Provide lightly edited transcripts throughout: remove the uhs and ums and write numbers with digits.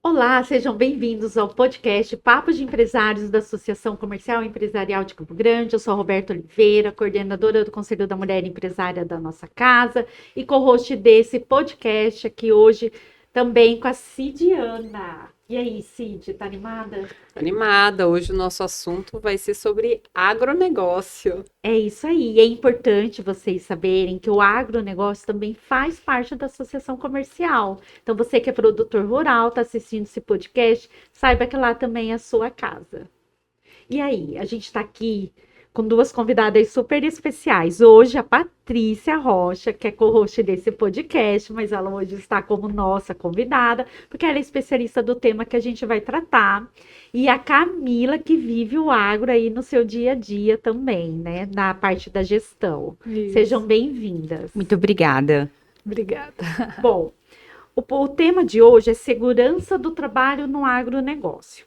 Olá, sejam bem-vindos ao podcast Papo de Empresários da Associação Comercial e Empresarial de Campo Grande. Eu sou a Roberta Oliveira, coordenadora do Conselho da Mulher Empresária da nossa casa e co-host desse podcast aqui hoje também com a Cidiana. E aí, Cid, tá animada? Animada, hoje o nosso assunto vai ser sobre agronegócio. É isso aí. É importante vocês saberem que o agronegócio também faz parte da associação comercial. Então, você que é produtor rural, está assistindo esse podcast, saiba que lá também é a sua casa. E aí, a gente está aqui com duas convidadas super especiais. Hoje, a Patrícia Rocha, que é co-host desse podcast, mas ela hoje está como nossa convidada, porque ela é especialista do tema que a gente vai tratar. E a Camila, que vive o agro aí no seu dia a dia também, né? Na parte da gestão. Sejam Isso. bem-vindas. Muito obrigada. Obrigada. Bom, o tema de hoje é segurança do trabalho no agronegócio.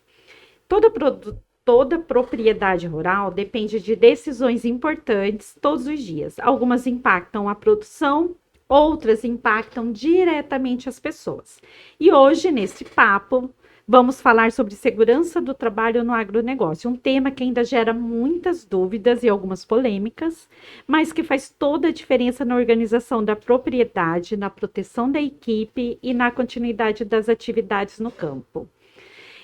Toda propriedade rural depende de decisões importantes todos os dias. Algumas impactam a produção, outras impactam diretamente as pessoas. E hoje, nesse papo, vamos falar sobre segurança do trabalho no agronegócio, um tema que ainda gera muitas dúvidas e algumas polêmicas, mas que faz toda a diferença na organização da propriedade, na proteção da equipe e na continuidade das atividades no campo.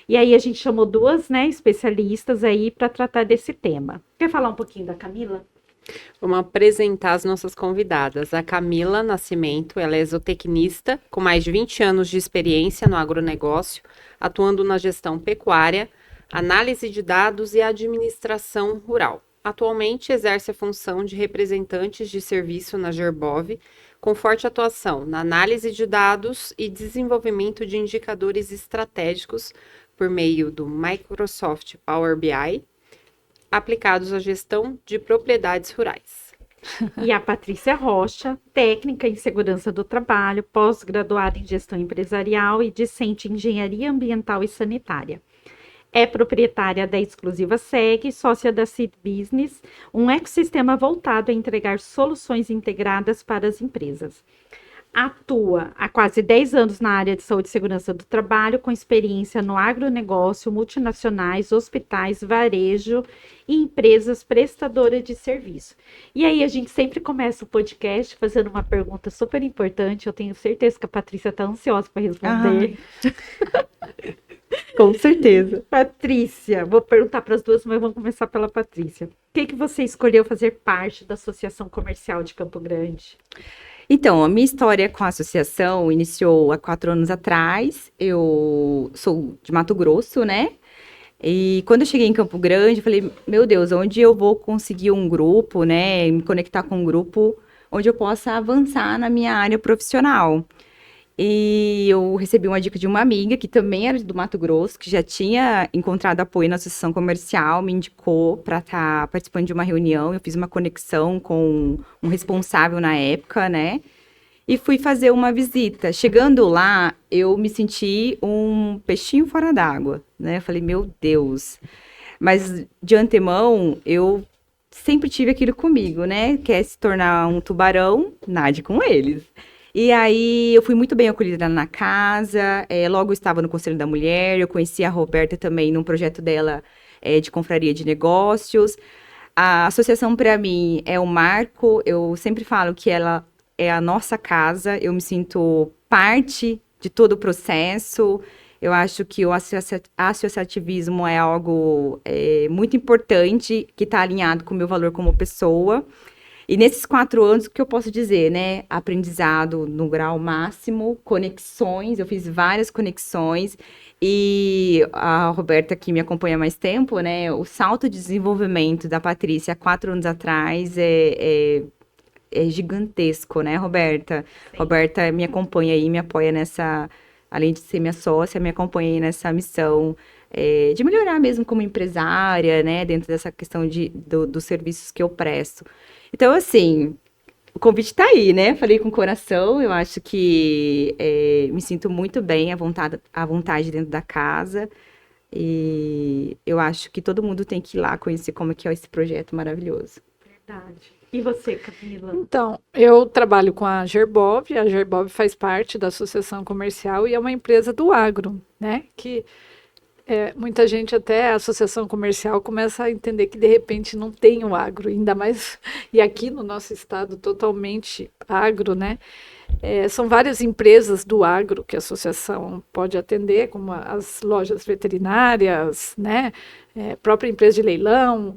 E aí a gente chamou duas, né, especialistas aí para tratar desse tema. Quer falar um pouquinho da Camila? Vamos apresentar as nossas convidadas. A Camila Nascimento, ela é zootecnista com mais de 20 anos de experiência no agronegócio, atuando na gestão pecuária, análise de dados e administração rural. Atualmente exerce a função de representantes de serviço na Gerbov, com forte atuação na análise de dados e desenvolvimento de indicadores estratégicos por meio do Microsoft Power BI, aplicados à gestão de propriedades rurais. E a Patrícia Rocha, técnica em segurança do trabalho, pós-graduada em gestão empresarial e discente em engenharia ambiental e sanitária. É proprietária da Exclusiva Seg, sócia da Seed Business, um ecossistema voltado a entregar soluções integradas para as empresas. Atua há quase 10 anos na área de saúde e segurança do trabalho, com experiência no agronegócio, multinacionais, hospitais, varejo e empresas prestadoras de serviço. E aí a gente sempre começa o podcast fazendo uma pergunta super importante. Eu tenho certeza que a Patrícia está ansiosa para responder. Com certeza. Patrícia, vou perguntar para as duas, mas vamos começar pela Patrícia. Por que você escolheu fazer parte da Associação Comercial de Campo Grande? Então, a minha história com a associação iniciou há 4 anos atrás. Eu sou de Mato Grosso, né? E quando eu cheguei em Campo Grande, eu falei, meu Deus, onde eu vou conseguir um grupo, né? Me conectar com um grupo onde eu possa avançar na minha área profissional. E eu recebi uma dica de uma amiga que também era do Mato Grosso, que já tinha encontrado apoio na associação comercial, me indicou para estar participando de uma reunião. Eu fiz uma conexão com um responsável na época, né? E fui fazer uma visita. Chegando lá, eu me senti um peixinho fora d'água, né? Eu falei, meu Deus. Mas de antemão, eu sempre tive aquilo comigo, né? Quer se tornar um tubarão, nade com eles. E aí, eu fui muito bem acolhida na casa, logo eu estava no Conselho da Mulher, eu conheci a Roberta também num projeto dela de confraria de negócios. A associação, para mim, é um marco, eu sempre falo que ela é a nossa casa, eu me sinto parte de todo o processo. Eu acho que o associativismo é algo muito importante, que está alinhado com o meu valor como pessoa. E nesses 4 anos, o que eu posso dizer, né? Aprendizado no grau máximo, conexões, eu fiz várias conexões. E a Roberta, que me acompanha há mais tempo, né? O salto de desenvolvimento da Patrícia há 4 anos atrás é gigantesco, né, Roberta? Sim. Roberta me acompanha aí, me apoia nessa, além de ser minha sócia, me acompanha aí nessa missão de melhorar mesmo como empresária, né? Dentro dessa questão dos serviços que eu presto. Então, assim, o convite tá aí, né? Falei com o coração, eu acho que me sinto muito bem à vontade dentro da casa. E eu acho que todo mundo tem que ir lá conhecer como é que é esse projeto maravilhoso. Verdade. E você, Camila? Então, eu trabalho com a Gerbov faz parte da Associação Comercial e é uma empresa do agro, né? Que muita gente até a Associação Comercial começa a entender que de repente não tem o agro, ainda mais, e aqui no nosso estado totalmente agro, né? São várias empresas do agro que a associação pode atender, como as lojas veterinárias, né? Própria empresa de leilão,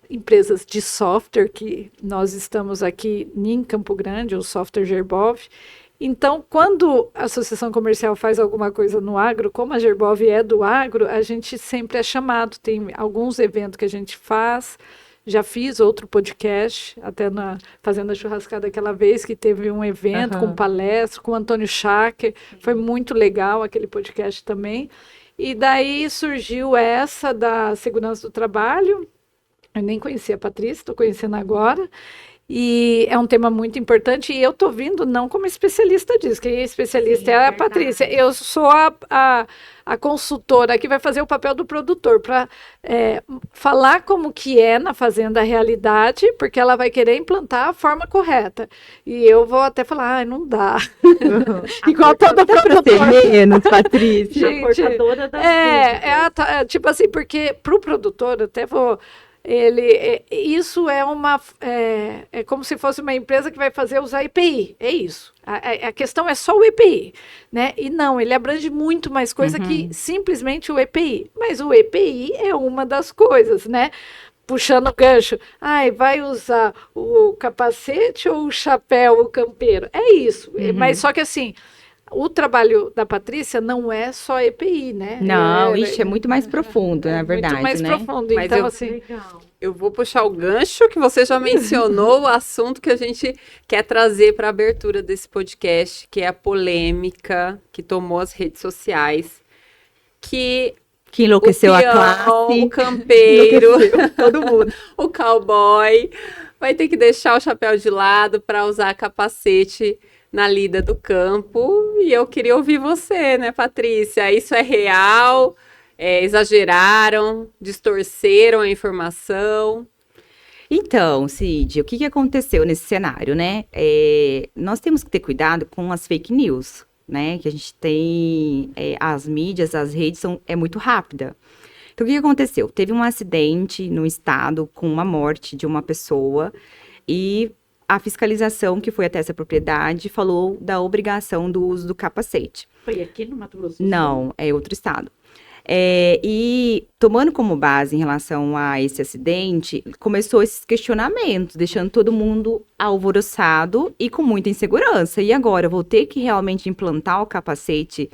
empresas de software, que nós estamos aqui em Campo Grande, o software Gerbov. Então, quando a associação comercial faz alguma coisa no agro, como a Gerbov é do agro, a gente sempre é chamado. Tem alguns eventos que a gente faz. Já fiz outro podcast, até na Fazenda Churrascada aquela vez, que teve um evento com palestra, com o Antônio Schacker. Foi muito legal aquele podcast também. E daí surgiu essa da segurança do trabalho. Eu nem conhecia a Patrícia, estou conhecendo agora. E é um tema muito importante, e eu estou vindo não como especialista disso, quem é especialista é a Patrícia. Eu sou a consultora que vai fazer o papel do produtor, para falar como que é na fazenda a realidade, porque ela vai querer implantar a forma correta. E eu vou até falar, não dá. Igual toda produtora. menos, Patrícia. A portadora das tipo assim, porque para o produtor, até vou... isso é como se fosse uma empresa que vai fazer usar EPI, é isso. A questão é só o EPI, né? E não, ele abrange muito mais coisa que simplesmente o EPI. Mas o EPI é uma das coisas, né? Puxando o gancho, vai usar o capacete ou o chapéu, o campeiro? É isso, mas só que assim... O trabalho da Patrícia não é só EPI, né? Não, é muito mais profundo, na verdade, muito mais né? profundo. Mas então, assim... Legal. Eu vou puxar o gancho que você já mencionou, o assunto que a gente quer trazer para a abertura desse podcast, que é a polêmica que tomou as redes sociais, que enlouqueceu o peão, a classe. o campeiro, todo mundo. o cowboy, vai ter que deixar o chapéu de lado para usar capacete na lida do campo. E eu queria ouvir você, né, Patrícia? Isso é real? Exageraram? Distorceram a informação? Então, Cid, o que aconteceu nesse cenário, né? Nós temos que ter cuidado com as fake news, né? Que a gente tem, as mídias, as redes é muito rápida. Então, o que aconteceu? Teve um acidente no estado com uma morte de uma pessoa e a fiscalização que foi até essa propriedade falou da obrigação do uso do capacete. Foi aqui no Mato Grosso do Sul? Não, é outro estado. E tomando como base em relação a esse acidente, começou esses questionamentos, deixando todo mundo alvoroçado e com muita insegurança. E agora, vou ter que realmente implantar o capacete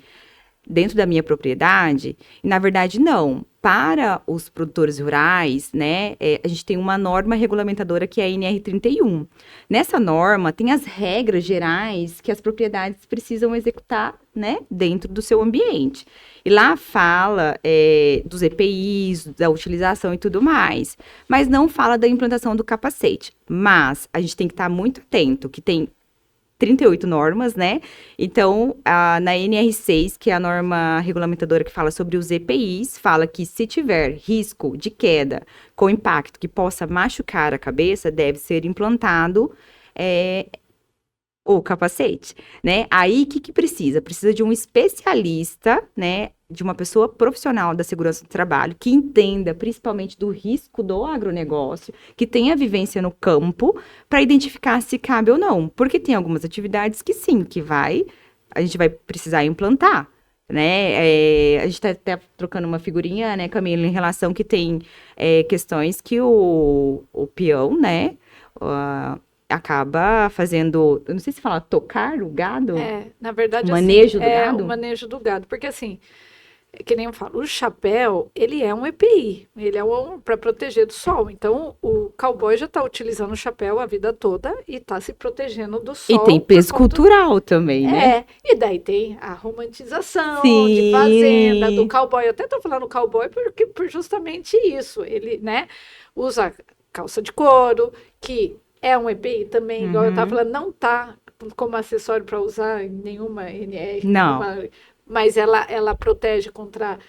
dentro da minha propriedade? E, na verdade, não. Para os produtores rurais, né, a gente tem uma norma regulamentadora que é a NR31. Nessa norma, tem as regras gerais que as propriedades precisam executar, né, dentro do seu ambiente. E lá fala dos EPIs, da utilização e tudo mais, mas não fala da implantação do capacete. Mas a gente tem que estar muito atento, que tem 38 normas, né? Então, na NR6, que é a norma regulamentadora que fala sobre os EPIs, fala que se tiver risco de queda com impacto que possa machucar a cabeça, deve ser implantado o capacete, né? Aí, o que precisa? Precisa de um especialista, né? De uma pessoa profissional da segurança do trabalho, que entenda principalmente do risco do agronegócio, que tenha vivência no campo, para identificar se cabe ou não. Porque tem algumas atividades que sim, a gente vai precisar implantar, né? A gente está até trocando uma figurinha, né, Camila, em relação que tem questões que o peão, né, acaba fazendo, eu não sei se fala tocar o gado? Na verdade, o manejo do gado? O manejo do gado, porque assim, que nem eu falo, o chapéu, ele é um EPI, ele é para proteger do sol. Então, o cowboy já está utilizando o chapéu a vida toda e está se protegendo do sol. E tem peso cultural também, né? E daí tem a romantização Sim. de fazenda, do cowboy. Eu até estou falando cowboy por justamente isso. Ele, né, usa calça de couro, que é um EPI também, igual eu estava falando, não está como acessório para usar em nenhuma NR. Não. mas ela protege contra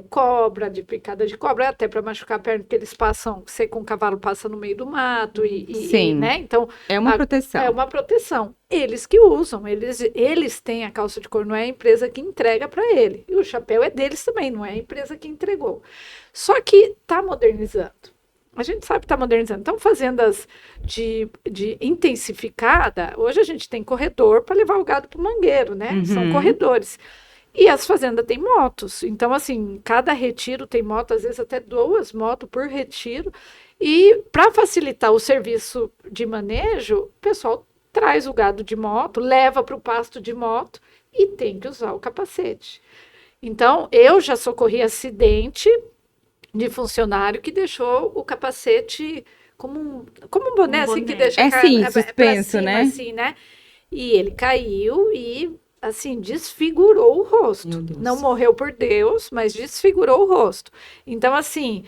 cobra, de picada de cobra, até para machucar a perna, porque eles passam, você com o cavalo passa no meio do mato, Sim. né? Então, É uma proteção. é uma proteção. Eles que usam, eles têm a calça de couro, não é a empresa que entrega para ele. E o chapéu é deles também, não é a empresa que entregou. Só que está modernizando. A gente sabe que está modernizando. Então, fazendas de intensificada, hoje a gente tem corredor para levar o gado para o mangueiro, né? São corredores. E as fazendas têm motos. Então, assim, cada retiro tem moto, às vezes até 2 motos por retiro. E para facilitar o serviço de manejo, o pessoal traz o gado de moto, leva para o pasto de moto e tem que usar o capacete. Então, eu já socorri acidente de funcionário que deixou o capacete como um boné, assim, que deixa a sim, pra suspenso, cima, né? assim, né? E ele caiu e, assim, desfigurou o rosto. Meu Deus. Não morreu por Deus, mas desfigurou o rosto. Então, assim,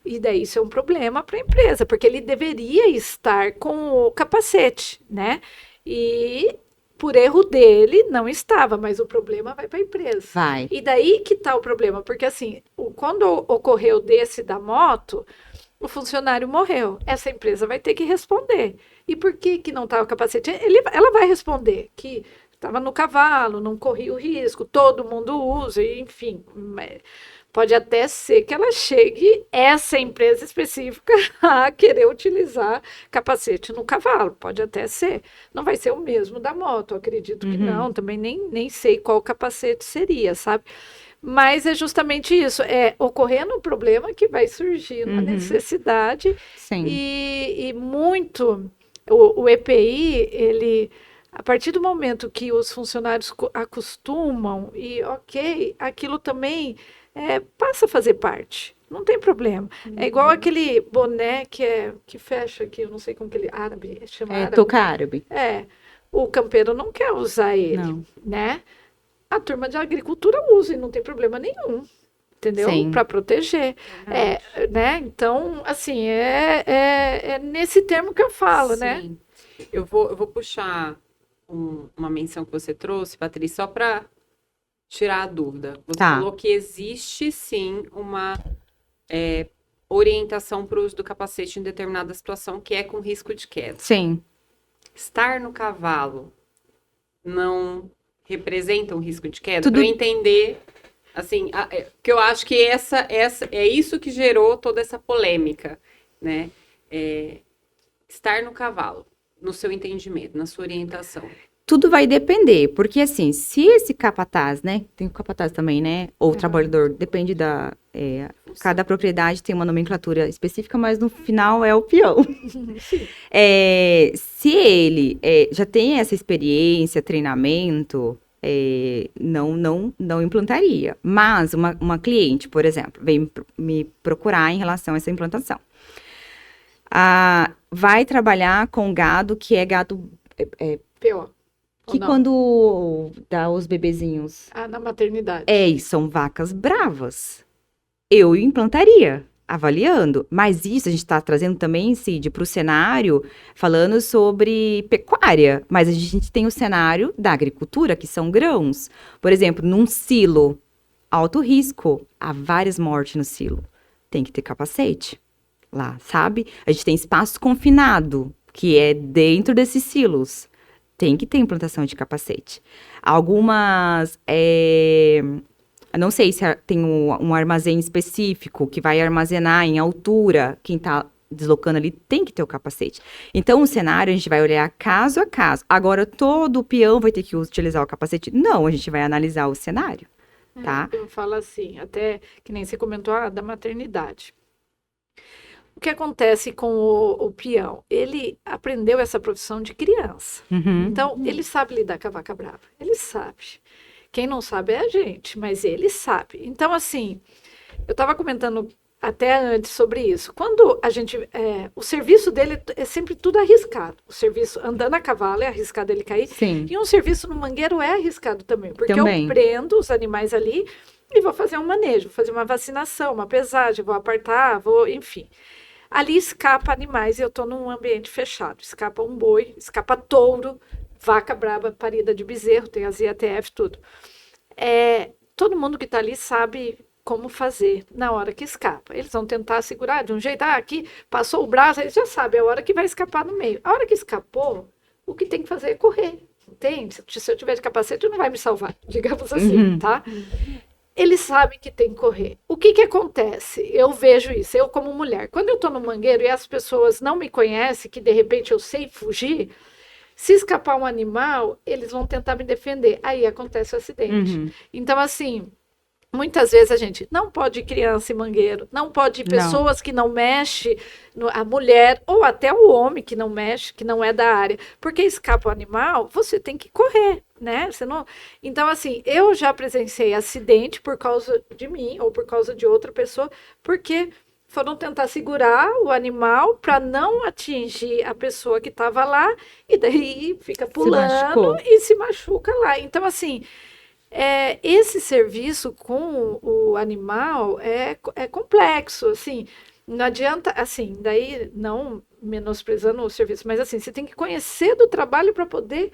e daí isso é um problema para a empresa, porque ele deveria estar com o capacete, né? E por erro dele não estava, mas o problema vai para a empresa. Vai. E daí que está o problema, porque assim, quando ocorreu desse da moto, o funcionário morreu. Essa empresa vai ter que responder. E por que não estava o capacete? Ela vai responder que estava no cavalo, não corria o risco, todo mundo usa, enfim. Pode até ser que ela chegue, essa empresa específica, a querer utilizar capacete no cavalo. Pode até ser. Não vai ser o mesmo da moto, acredito que não. Também nem sei qual capacete seria, sabe? Mas é justamente isso. Ocorrendo um problema que vai surgir uma necessidade. Sim. E muito... O EPI, ele... A partir do momento que os funcionários acostumam e, ok, aquilo também... passa a fazer parte, não tem problema. É igual aquele boné que fecha aqui, eu não sei como que ele, árabe, chama árabe. Touca árabe. O campeiro não quer usar ele, Não. né? A turma de agricultura usa e não tem problema nenhum, entendeu? Sim. Para proteger, né? Então, assim, é nesse termo que eu falo, né? Sim. Eu vou puxar uma menção que você trouxe, Patrícia, só para tirar a dúvida. Você falou que existe, sim, uma orientação para o uso do capacete em determinada situação, que é com risco de queda. Sim. Estar no cavalo não representa um risco de queda? Para eu entender, assim, que eu acho que essa é isso que gerou toda essa polêmica, né? Estar no cavalo, no seu entendimento, na sua orientação. Tudo vai depender, porque assim, se esse capataz, né, tem o capataz também, né, ou o trabalhador, depende da, cada propriedade tem uma nomenclatura específica, mas no final é o peão. Se ele já tem essa experiência, treinamento, não implantaria. Mas uma cliente, por exemplo, vem me procurar em relação a essa implantação. Vai trabalhar com gado que é gado... Pior. Que quando dá os bebezinhos... na maternidade. São vacas bravas. Eu implantaria, avaliando. Mas isso a gente está trazendo também, Cid, para o cenário, falando sobre pecuária. Mas a gente tem o cenário da agricultura, que são grãos. Por exemplo, num silo, alto risco, há várias mortes no silo. Tem que ter capacete lá, sabe? A gente tem espaço confinado, que é dentro desses silos. Tem que ter implantação de capacete. Algumas, não sei se tem um armazém específico que vai armazenar em altura. Quem está deslocando ali tem que ter o capacete. Então, o cenário a gente vai olhar caso a caso. Agora, todo peão vai ter que utilizar o capacete? Não, a gente vai analisar o cenário, tá? Eu falo assim, até que nem você comentou, da maternidade. O que acontece com o peão? Ele aprendeu essa profissão de criança. Então, ele sabe lidar com a vaca brava. Ele sabe. Quem não sabe é a gente, mas ele sabe. Então, assim, eu estava comentando até antes sobre isso. Quando a gente... o serviço dele é sempre tudo arriscado. O serviço andando a cavalo é arriscado ele cair. Sim. E um serviço no mangueiro é arriscado também. Porque eu prendo os animais ali e vou fazer um manejo, vou fazer uma vacinação, uma pesagem, vou apartar, enfim... Ali escapa animais e eu estou num ambiente fechado. Escapa um boi, escapa touro, vaca braba parida de bezerro, tem as IATF, tudo. todo mundo que está ali sabe como fazer na hora que escapa. Eles vão tentar segurar de um jeito, aqui passou o braço, eles já sabem a hora que vai escapar no meio. A hora que escapou, o que tem que fazer é correr, entende? Se eu tiver de capacete, não vai me salvar, digamos assim, tá? Eles sabem que tem que correr. O que acontece? Eu vejo isso, eu como mulher. Quando eu estou no mangueiro e as pessoas não me conhecem, que de repente eu sei fugir, se escapar um animal, eles vão tentar me defender. Aí acontece o acidente. Então, assim, muitas vezes a gente não pode ir criança em mangueiro, não pode ir pessoas que não mexem, a mulher ou até o homem que não mexe, que não é da área. Porque escapa o animal, você tem que correr, né? Você não... Então, assim, eu já presenciei acidente por causa de mim ou por causa de outra pessoa, porque foram tentar segurar o animal para não atingir a pessoa que estava lá e daí fica pulando e se machuca lá. Então, assim, esse serviço com o animal é complexo, assim, não adianta, assim, daí não menosprezando o serviço, mas assim, você tem que conhecer do trabalho para poder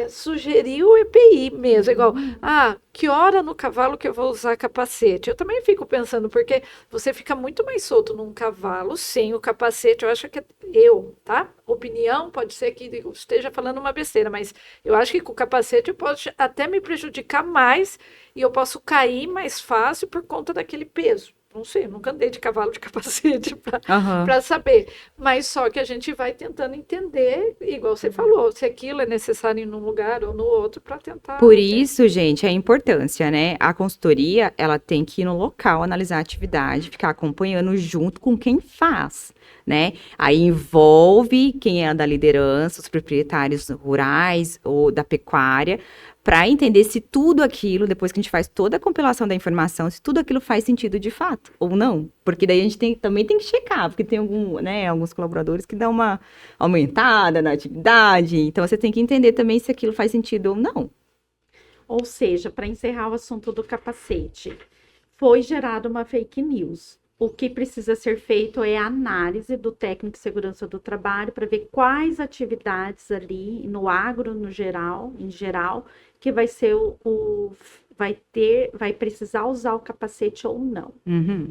sugerir o EPI mesmo, igual, que hora no cavalo que eu vou usar capacete? Eu também fico pensando, porque você fica muito mais solto num cavalo sem o capacete, eu acho que tá? Opinião, pode ser que eu esteja falando uma besteira, mas eu acho que com o capacete eu posso até me prejudicar mais e eu posso cair mais fácil por conta daquele peso. Não sei, nunca andei de cavalo de capacete para saber. Mas só que a gente vai tentando entender, igual você falou, se aquilo é necessário em um lugar ou no outro para tentar. Por isso, gente, a importância, né? A consultoria, ela tem que ir no local, analisar a atividade, ficar acompanhando junto com quem faz, né? Aí envolve quem é da liderança, os proprietários rurais ou da pecuária, para entender se tudo aquilo, depois que a gente faz toda a compilação da informação, se tudo aquilo faz sentido de fato ou não. Porque daí a gente também tem que checar, porque tem alguns colaboradores que dão uma aumentada na atividade, então você tem que entender também se aquilo faz sentido ou não. Ou seja, para encerrar o assunto do capacete, foi gerada uma fake news. O que precisa ser feito é a análise do técnico de segurança do trabalho para ver quais atividades ali no agro em geral, que vai ser vai precisar usar o capacete ou não.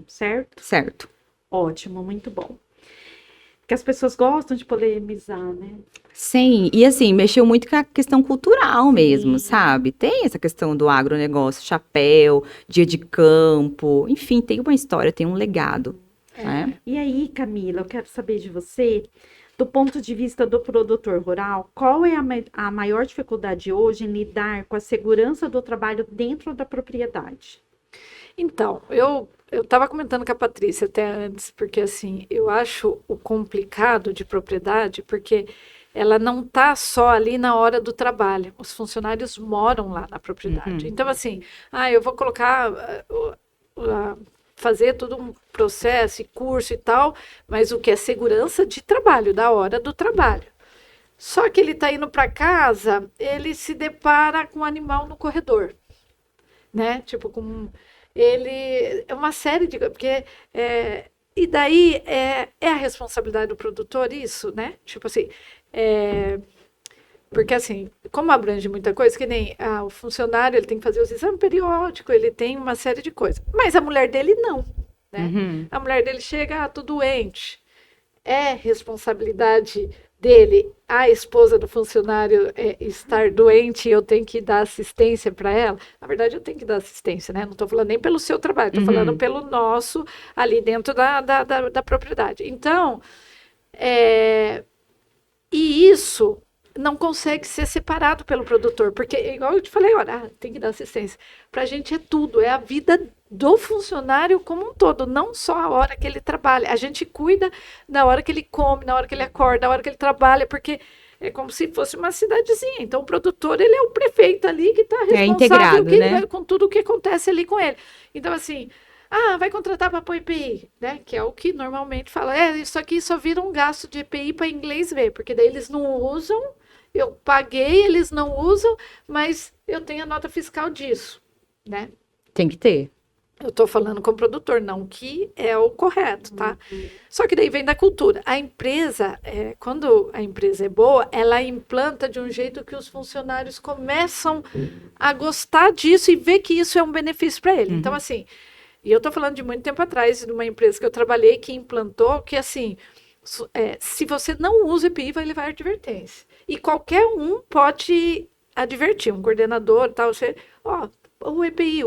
Certo? Certo. Ótimo, muito bom. Porque as pessoas gostam de polemizar, né? Sim, e assim, mexeu muito com a questão cultural mesmo, sabe? Tem essa questão do agronegócio, chapéu, dia de campo, enfim, tem uma história, tem um legado. Né? E aí, Camila, eu quero saber de você, do ponto de vista do produtor rural, qual é a maior dificuldade hoje em lidar com a segurança do trabalho dentro da propriedade? Então, eu estava comentando com a Patrícia até antes, porque assim, eu acho o complicado de propriedade, porque ela não está só ali na hora do trabalho, os funcionários moram lá na propriedade. Então, assim, eu vou colocar, fazer todo um processo e curso e tal, mas o que é segurança de trabalho, da hora do trabalho. Só que ele está indo para casa, ele se depara com um animal no corredor, né? Tipo, ele é uma série de... Porque, e daí é a responsabilidade do produtor isso, né? Tipo assim, porque assim, como abrange muita coisa, que nem o funcionário, ele tem que fazer os exames periódicos, ele tem uma série de coisas. Mas a mulher dele não, né? A mulher dele chega, tô doente. É responsabilidade dele, a esposa do funcionário estar doente e eu tenho que dar assistência para ela. Na verdade, eu tenho que dar assistência, né? Não estou falando nem pelo seu trabalho, estou falando pelo nosso ali dentro da propriedade. Então, e isso não consegue ser separado pelo produtor, porque, igual eu te falei, olha, tem que dar assistência. Para a gente é tudo, é a vida do funcionário como um todo, não só a hora que ele trabalha. A gente cuida na hora que ele come, na hora que ele acorda, na hora que ele trabalha, porque é como se fosse uma cidadezinha. Então, o produtor, ele é o prefeito ali que está responsável integrado, né? Com tudo o que acontece ali com ele. Então, assim, vai contratar para pôr EPI, né? Que é o que normalmente fala. Isso aqui só vira um gasto de EPI para inglês ver, porque daí eles não usam, eu paguei, eles não usam, mas eu tenho a nota fiscal disso, né? Tem que ter. Eu estou falando com o produtor, não que é o correto, tá? Só que daí vem da cultura. A empresa, quando a empresa é boa, ela implanta de um jeito que os funcionários começam a gostar disso e ver que isso é um benefício para ele. Então, assim, e eu estou falando de muito tempo atrás, de uma empresa que eu trabalhei que implantou que, assim, se você não usa EPI, vai levar advertência. E qualquer um pode advertir, um coordenador, tal, você, ó, o EPI,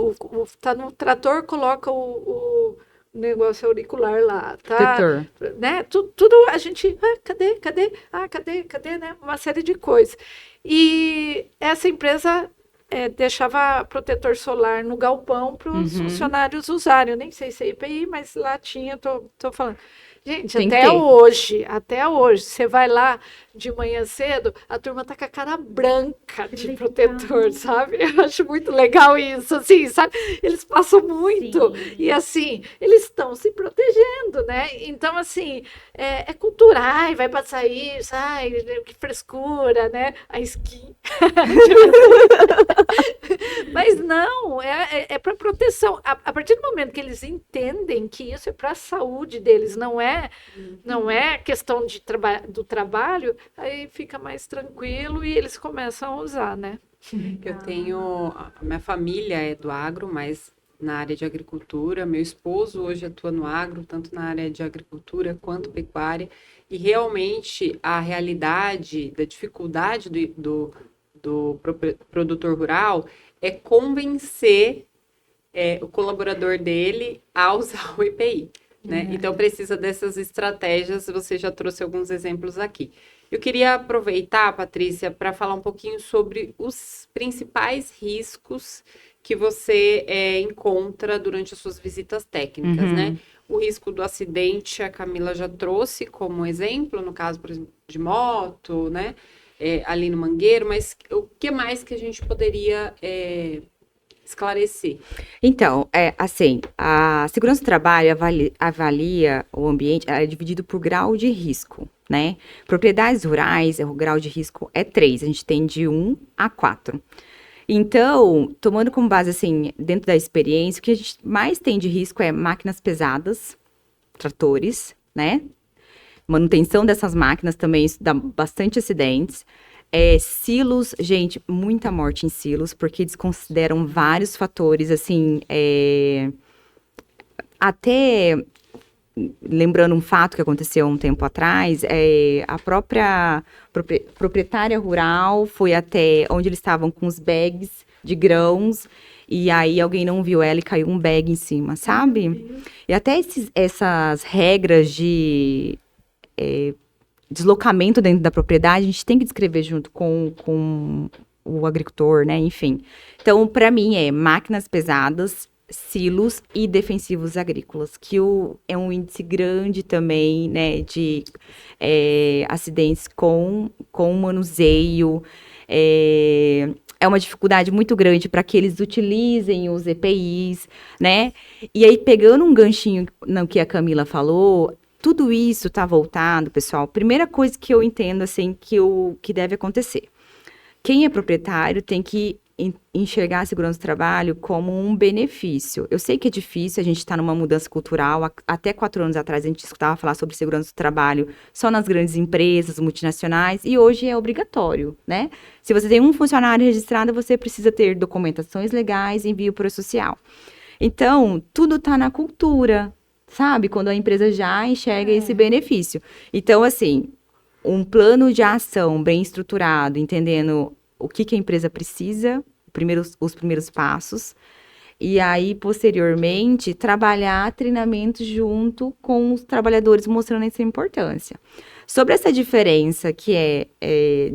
tá no trator, coloca o negócio auricular lá, tá? Protetor. Né? Tudo a gente, cadê, né? Uma série de coisas. E essa empresa deixava protetor solar no galpão para os funcionários usarem. Eu nem sei se é EPI, mas lá tinha, tô falando. Gente, Tem que até hoje, você vai lá de manhã cedo, a turma tá com a cara branca de legal. protetor, sabe? Eu acho muito legal isso, assim, sabe? Eles passam muito Sim. e, assim, eles estão se protegendo, né? Então, assim, é cultural, ai, vai passar isso, ai, que frescura, né? A skin. Mas não, é para proteção. A partir do momento que eles entendem que isso é para a saúde deles, não é questão do trabalho, aí fica mais tranquilo e eles começam a usar, né? Eu tenho, a minha família é do agro, mas na área de agricultura. Meu esposo hoje atua no agro, tanto na área de agricultura quanto pecuária. E realmente a realidade da dificuldade do produtor rural é convencer o colaborador dele a usar o EPI, né? Então precisa dessas estratégias, você já trouxe alguns exemplos aqui. Eu queria aproveitar, Patrícia, para falar um pouquinho sobre os principais riscos que você encontra durante as suas visitas técnicas, né? O risco do acidente, a Camila já trouxe como exemplo, no caso, por exemplo, de moto, né? Ali no Mangueiro, mas o que mais que a gente poderia esclarecer? Então, assim, a segurança do trabalho avalia o ambiente, ela é dividido por grau de risco, né? Propriedades rurais, o grau de risco é 3, a gente tem de 1 a 4. Então, tomando como base, assim, dentro da experiência, o que a gente mais tem de risco é máquinas pesadas, tratores, né? Manutenção dessas máquinas também, isso dá bastante acidentes. Silos, gente, muita morte em silos, porque desconsideram vários fatores, assim, até lembrando um fato que aconteceu um tempo atrás, a própria proprietária rural foi até onde eles estavam com os bags de grãos, e aí alguém não viu ela e caiu um bag em cima, sabe? E até essas regras de deslocamento dentro da propriedade, a gente tem que descrever junto com o agricultor, né? Enfim. Então, para mim, máquinas pesadas, silos e defensivos agrícolas, que é um índice grande também, né, de acidentes com manuseio. É uma dificuldade muito grande para que eles utilizem os EPIs, né? E aí, pegando um ganchinho no que a Camila falou, tudo isso está voltado, pessoal. Primeira coisa que eu entendo, assim, que deve acontecer. Quem é proprietário tem que enxergar a segurança do trabalho como um benefício. Eu sei que é difícil, a gente está numa mudança cultural. Até 4 anos atrás, a gente escutava falar sobre segurança do trabalho só nas grandes empresas, multinacionais, e hoje é obrigatório, né? Se você tem um funcionário registrado, você precisa ter documentações legais e envio para o social. Então, tudo está na cultura, sabe? Quando a empresa já enxerga esse benefício. Então, assim, um plano de ação bem estruturado, entendendo o que a empresa precisa, os primeiros passos, e aí, posteriormente, trabalhar treinamento junto com os trabalhadores, mostrando essa importância. Sobre essa diferença que é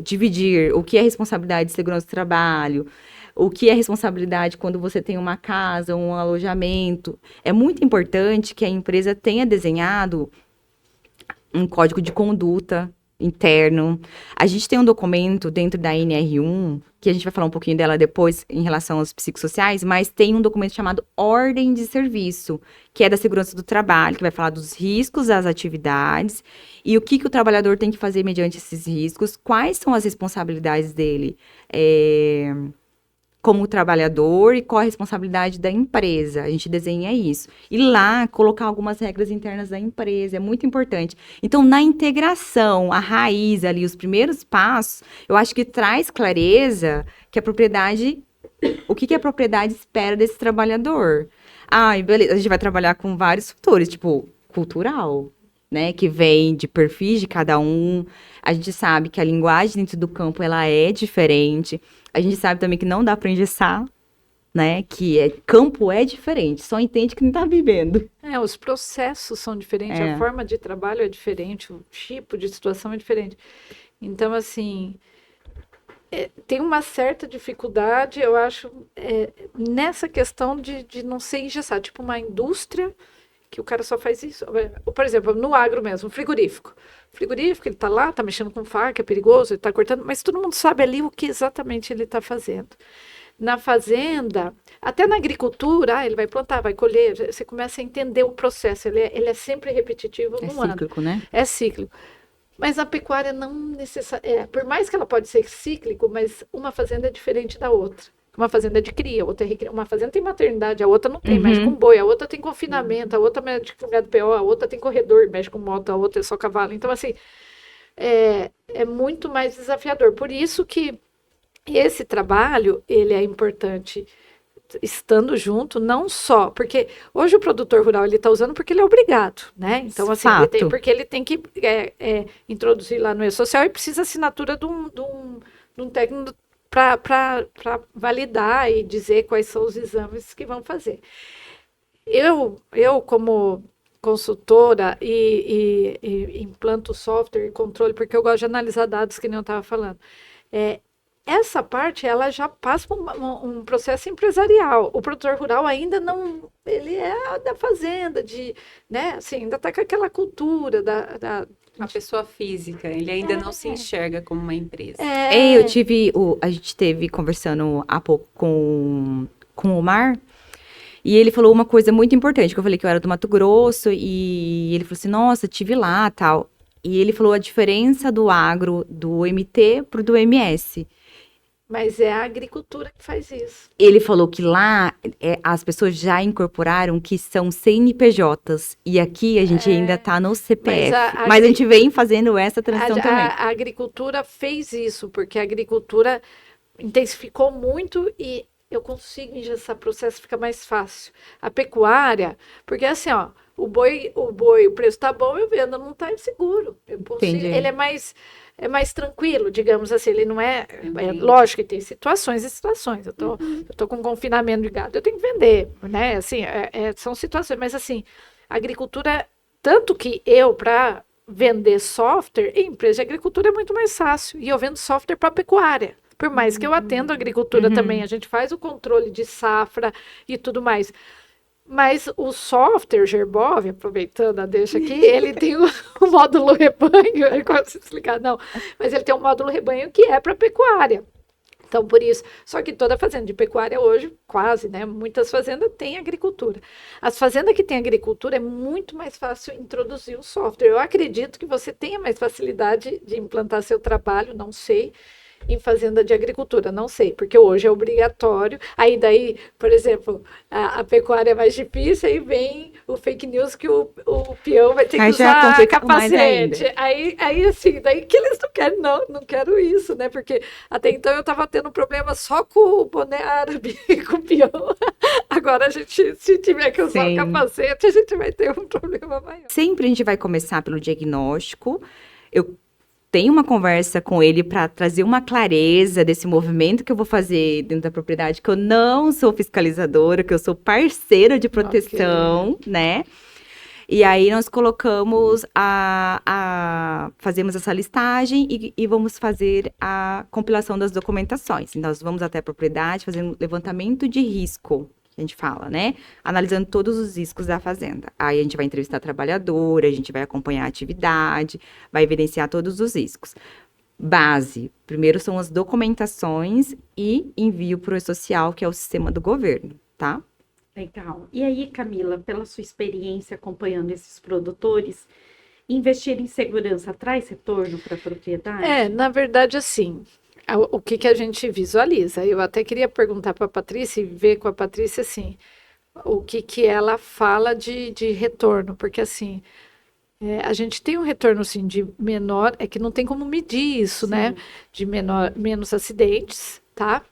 dividir o que é responsabilidade de segurança do trabalho, o que é responsabilidade quando você tem uma casa, um alojamento, é muito importante que a empresa tenha desenhado um código de conduta interno. A gente tem um documento dentro da NR1, que a gente vai falar um pouquinho dela depois em relação aos psicossociais, mas tem um documento chamado Ordem de Serviço, que é da segurança do trabalho, que vai falar dos riscos das atividades e o que o trabalhador tem que fazer mediante esses riscos, quais são as responsabilidades dele como trabalhador e qual a responsabilidade da empresa. A gente desenha isso. E lá, colocar algumas regras internas da empresa, é muito importante. Então, na integração, a raiz ali, os primeiros passos, eu acho que traz clareza que a propriedade, o que a propriedade espera desse trabalhador. Ah, beleza, a gente vai trabalhar com vários fatores, tipo, cultural, né, que vem de perfis de cada um. A gente sabe que a linguagem dentro do campo, ela é diferente. A gente sabe também que não dá para engessar, né, campo é diferente, só entende que não está vivendo. Os processos são diferentes, a forma de trabalho é diferente, o tipo de situação é diferente. Então, assim, tem uma certa dificuldade, eu acho, nessa questão de não ser engessado, tipo uma indústria que o cara só faz isso. Por exemplo, no agro mesmo, frigorífico. Frigorífico, ele está lá, está mexendo com faca, é perigoso, ele está cortando, mas todo mundo sabe ali o que exatamente ele está fazendo. Na fazenda, até na agricultura, ele vai plantar, vai colher, você começa a entender o processo, ele é sempre repetitivo no ano. É cíclico, né? É cíclico. Mas a pecuária não necessariamente, por mais que ela pode ser cíclico, mas uma fazenda é diferente da outra. Uma fazenda é de cria, outra é recria. Uma fazenda tem maternidade, a outra não tem, mexe com boi, a outra tem confinamento, a outra mexe com gado PO, a outra tem corredor, mexe com moto, a outra é só cavalo. Então, assim, é muito mais desafiador. Por isso que esse trabalho, ele é importante estando junto, não só, porque hoje o produtor rural, ele está usando porque ele é obrigado, né? Então, assim, porque ele tem que introduzir lá no E-Social e precisa assinatura de um técnico para validar e dizer quais são os exames que vão fazer. Eu como consultora e implanto software e controle, porque eu gosto de analisar dados, que nem eu estava falando, essa parte, ela já passa por um processo empresarial. O produtor rural ainda não, ele é da fazenda, né, assim, ainda está com aquela cultura uma pessoa física, ele ainda não se enxerga como uma empresa. A gente teve conversando há pouco com o Omar, e ele falou uma coisa muito importante, que eu falei que eu era do Mato Grosso, e ele falou assim, nossa, tive lá, tal. E ele falou a diferença do agro, do MT pro do MS. Mas é a agricultura que faz isso. Ele falou que lá as pessoas já incorporaram que são CNPJs. E aqui a gente ainda está no CPF. Mas a gente vem fazendo essa transição também. A agricultura fez isso, porque a agricultura intensificou muito e eu consigo engessar o processo, fica mais fácil. A pecuária, porque assim, ó, o boi, o preço está bom, eu vendo, não está inseguro. Ele é mais tranquilo, digamos assim, ele não é lógico que tem situações e situações, eu tô com confinamento de gado, eu tenho que vender, né, assim, são situações, mas assim, a agricultura, tanto que para vender software, em empresa de agricultura é muito mais fácil, e eu vendo software para pecuária, por mais que eu atendo a agricultura também, a gente faz o controle de safra e tudo mais. Mas o software Gerbov, aproveitando a deixa aqui, ele tem o módulo rebanho, eu não posso explicar, não, mas ele tem um módulo rebanho que é para pecuária. Então, por isso, só que toda fazenda de pecuária hoje, quase, né, muitas fazendas têm agricultura. As fazendas que têm agricultura é muito mais fácil introduzir o software. Eu acredito que você tenha mais facilidade de implantar seu trabalho, não sei, em fazenda de agricultura, não sei, porque hoje é obrigatório, aí daí, por exemplo, a pecuária é mais difícil, aí vem o fake news que o peão vai ter que usar capacete, aí assim, daí que eles não querem, não quero isso, né, porque até então eu estava tendo problema só com o boné árabe, com o peão, agora a gente, se tiver que usar o capacete, a gente vai ter um problema maior. Sempre a gente vai começar pelo diagnóstico, eu tenho uma conversa com ele para trazer uma clareza desse movimento que eu vou fazer dentro da propriedade, que eu não sou fiscalizadora, que eu sou parceira de proteção, né? E aí nós colocamos fazemos essa listagem e vamos fazer a compilação das documentações. Então, nós vamos até a propriedade, fazer um levantamento de risco, a gente fala, né? Analisando todos os riscos da fazenda. Aí a gente vai entrevistar a trabalhadora, a gente vai acompanhar a atividade, vai evidenciar todos os riscos. Base, primeiro são as documentações e envio para o E-Social, que é o sistema do governo, tá? Legal. E aí, Camila, pela sua experiência acompanhando esses produtores, investir em segurança traz retorno para a propriedade? Na verdade, assim, o que que a gente visualiza. Eu até queria perguntar para a Patrícia e ver com a Patrícia, assim, o que que ela fala de retorno, porque, assim, a gente tem um retorno, assim, de menor, é que não tem como medir isso, né? De menos acidentes, tá?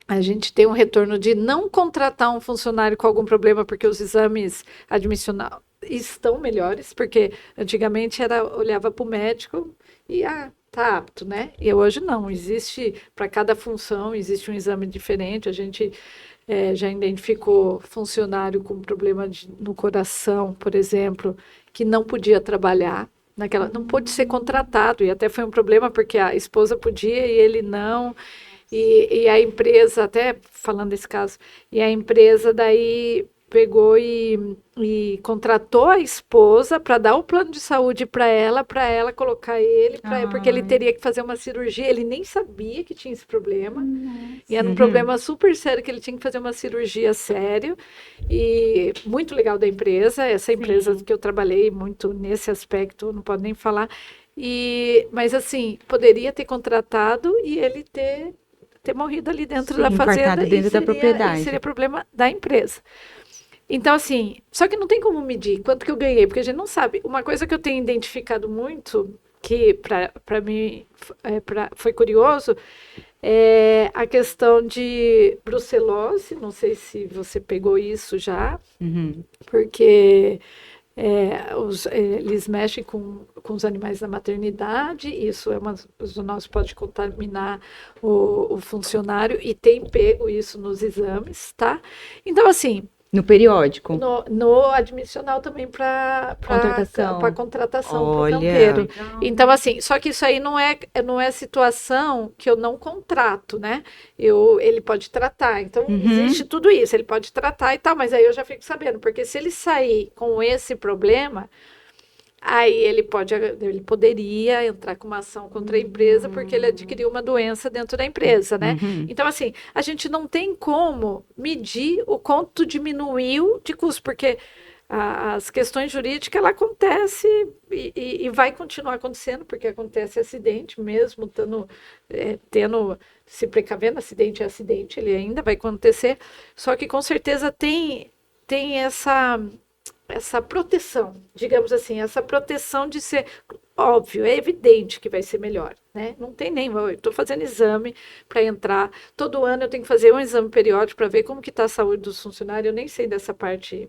A gente tem um retorno de não contratar um funcionário com algum problema, porque os exames admissionais estão melhores, porque antigamente olhava para o médico e tá apto, né? E hoje não, existe, para cada função, existe um exame diferente. A gente já identificou funcionário com problema no coração, por exemplo, que não podia trabalhar. Não pôde ser contratado, e até foi um problema porque a esposa podia e ele não. E a empresa, até falando desse caso, e a empresa daí pegou e contratou a esposa para dar o plano de saúde para ela colocar ele, porque ele teria que fazer uma cirurgia. Ele nem sabia que tinha esse problema. E era um problema super sério, que ele tinha que fazer uma cirurgia sério. E muito legal da empresa, essa empresa que eu trabalhei muito nesse aspecto, não pode nem falar. Mas assim, poderia ter contratado e ele ter morrido ali dentro da fazenda, dentro da propriedade. E seria problema da empresa. Então, assim, só que não tem como medir quanto que eu ganhei, porque a gente não sabe. Uma coisa que eu tenho identificado muito, que para mim foi curioso, é a questão de brucelose. Não sei se você pegou isso já, porque eles mexem com os animais da maternidade. Isso o nosso pode contaminar o funcionário, e tem pego isso nos exames, tá? Então, assim, no periódico. No admissional também para contratação Olha. para campeiro. Então, assim, só que isso aí não é situação que eu não contrato, né? Ele pode tratar. Então, existe tudo isso. Ele pode tratar e tal, mas aí eu já fico sabendo, porque se ele sair com esse problema, aí ele poderia entrar com uma ação contra a empresa, porque ele adquiriu uma doença dentro da empresa, né? Então, assim, a gente não tem como medir o quanto diminuiu de custo, porque as questões jurídicas, ela acontece e vai continuar acontecendo, porque acontece acidente mesmo, tendo se precavendo, acidente é acidente, ele ainda vai acontecer, só que com certeza tem essa proteção, digamos assim, essa proteção de ser óbvio, é evidente que vai ser melhor, né? Não tem nem, eu estou fazendo exame para entrar, todo ano eu tenho que fazer um exame periódico para ver como que está a saúde dos funcionários. Eu nem sei dessa parte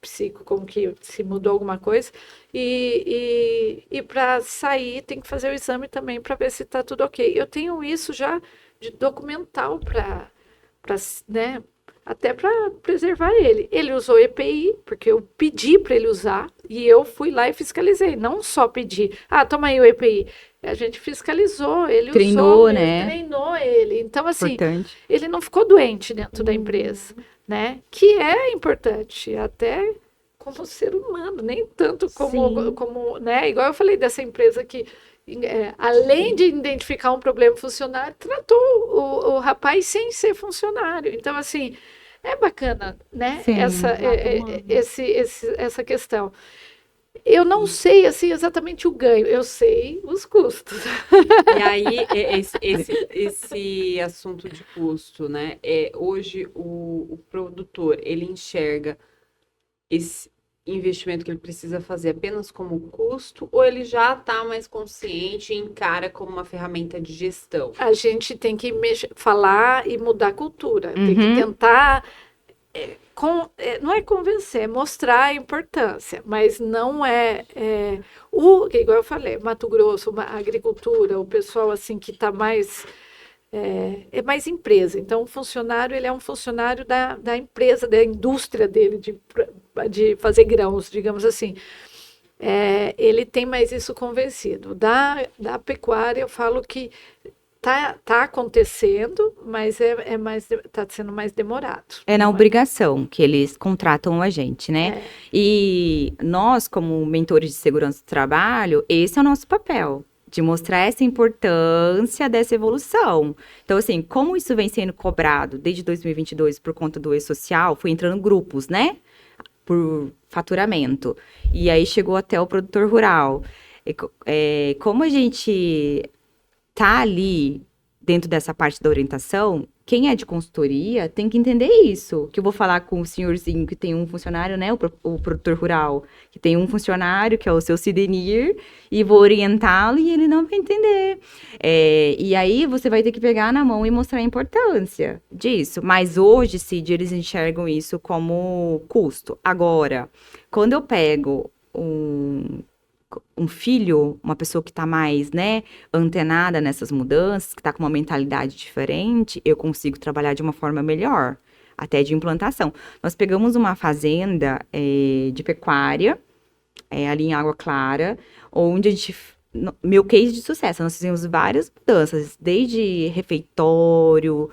psico, como que se mudou alguma coisa, e para sair tem que fazer o exame também para ver se está tudo ok. Eu tenho isso já de documental para né, até para preservar ele. Ele usou EPI, porque eu pedi para ele usar, e eu fui lá e fiscalizei. Não só pedi, toma aí o EPI. A gente fiscalizou, ele treinou, usou, né? Treinou ele. Então, assim, importante. Ele não ficou doente dentro da empresa, né? Que é importante, até como ser humano, nem tanto como, né? Igual eu falei dessa empresa que, além de identificar um problema funcionário, tratou o rapaz sem ser funcionário. Então, assim, é bacana, né? Sim, Essa questão. Eu não sei, assim, exatamente o ganho, eu sei os custos. E aí, esse assunto de custo, né? Hoje, o produtor, ele enxerga esse investimento que ele precisa fazer apenas como custo, ou ele já está mais consciente e encara como uma ferramenta de gestão? A gente tem que falar e mudar a cultura, tem que tentar, não é convencer, é mostrar a importância, mas não igual eu falei, Mato Grosso, a agricultura, o pessoal assim que está mais... É mais empresa. Então, o funcionário, ele é um funcionário da empresa, da indústria dele de fazer grãos, digamos assim. Ele tem mais isso convencido. Da pecuária, eu falo que tá acontecendo, mas está sendo mais demorado. É na obrigação que eles contratam a gente, né? E nós, como mentores de segurança do trabalho, esse é o nosso papel, de mostrar essa importância dessa evolução. Então, assim, como isso vem sendo cobrado desde 2022 por conta do E-Social, foi entrando grupos, né? Por faturamento. E aí chegou até o produtor rural. Como a gente tá ali dentro dessa parte da orientação, quem é de consultoria tem que entender isso. Que eu vou falar com o senhorzinho que tem um funcionário, né? O produtor rural, que tem um funcionário, que é o seu Sidenir, e vou orientá-lo e ele não vai entender. E aí você vai ter que pegar na mão e mostrar a importância disso. Mas hoje, Cid, eles enxergam isso como custo. Agora, quando eu pego um filho, uma pessoa que está mais, né, antenada nessas mudanças, que está com uma mentalidade diferente, eu consigo trabalhar de uma forma melhor, até de implantação. Nós pegamos uma fazenda de pecuária, ali em Água Clara, onde a gente, meu case de sucesso, nós fizemos várias mudanças, desde refeitório,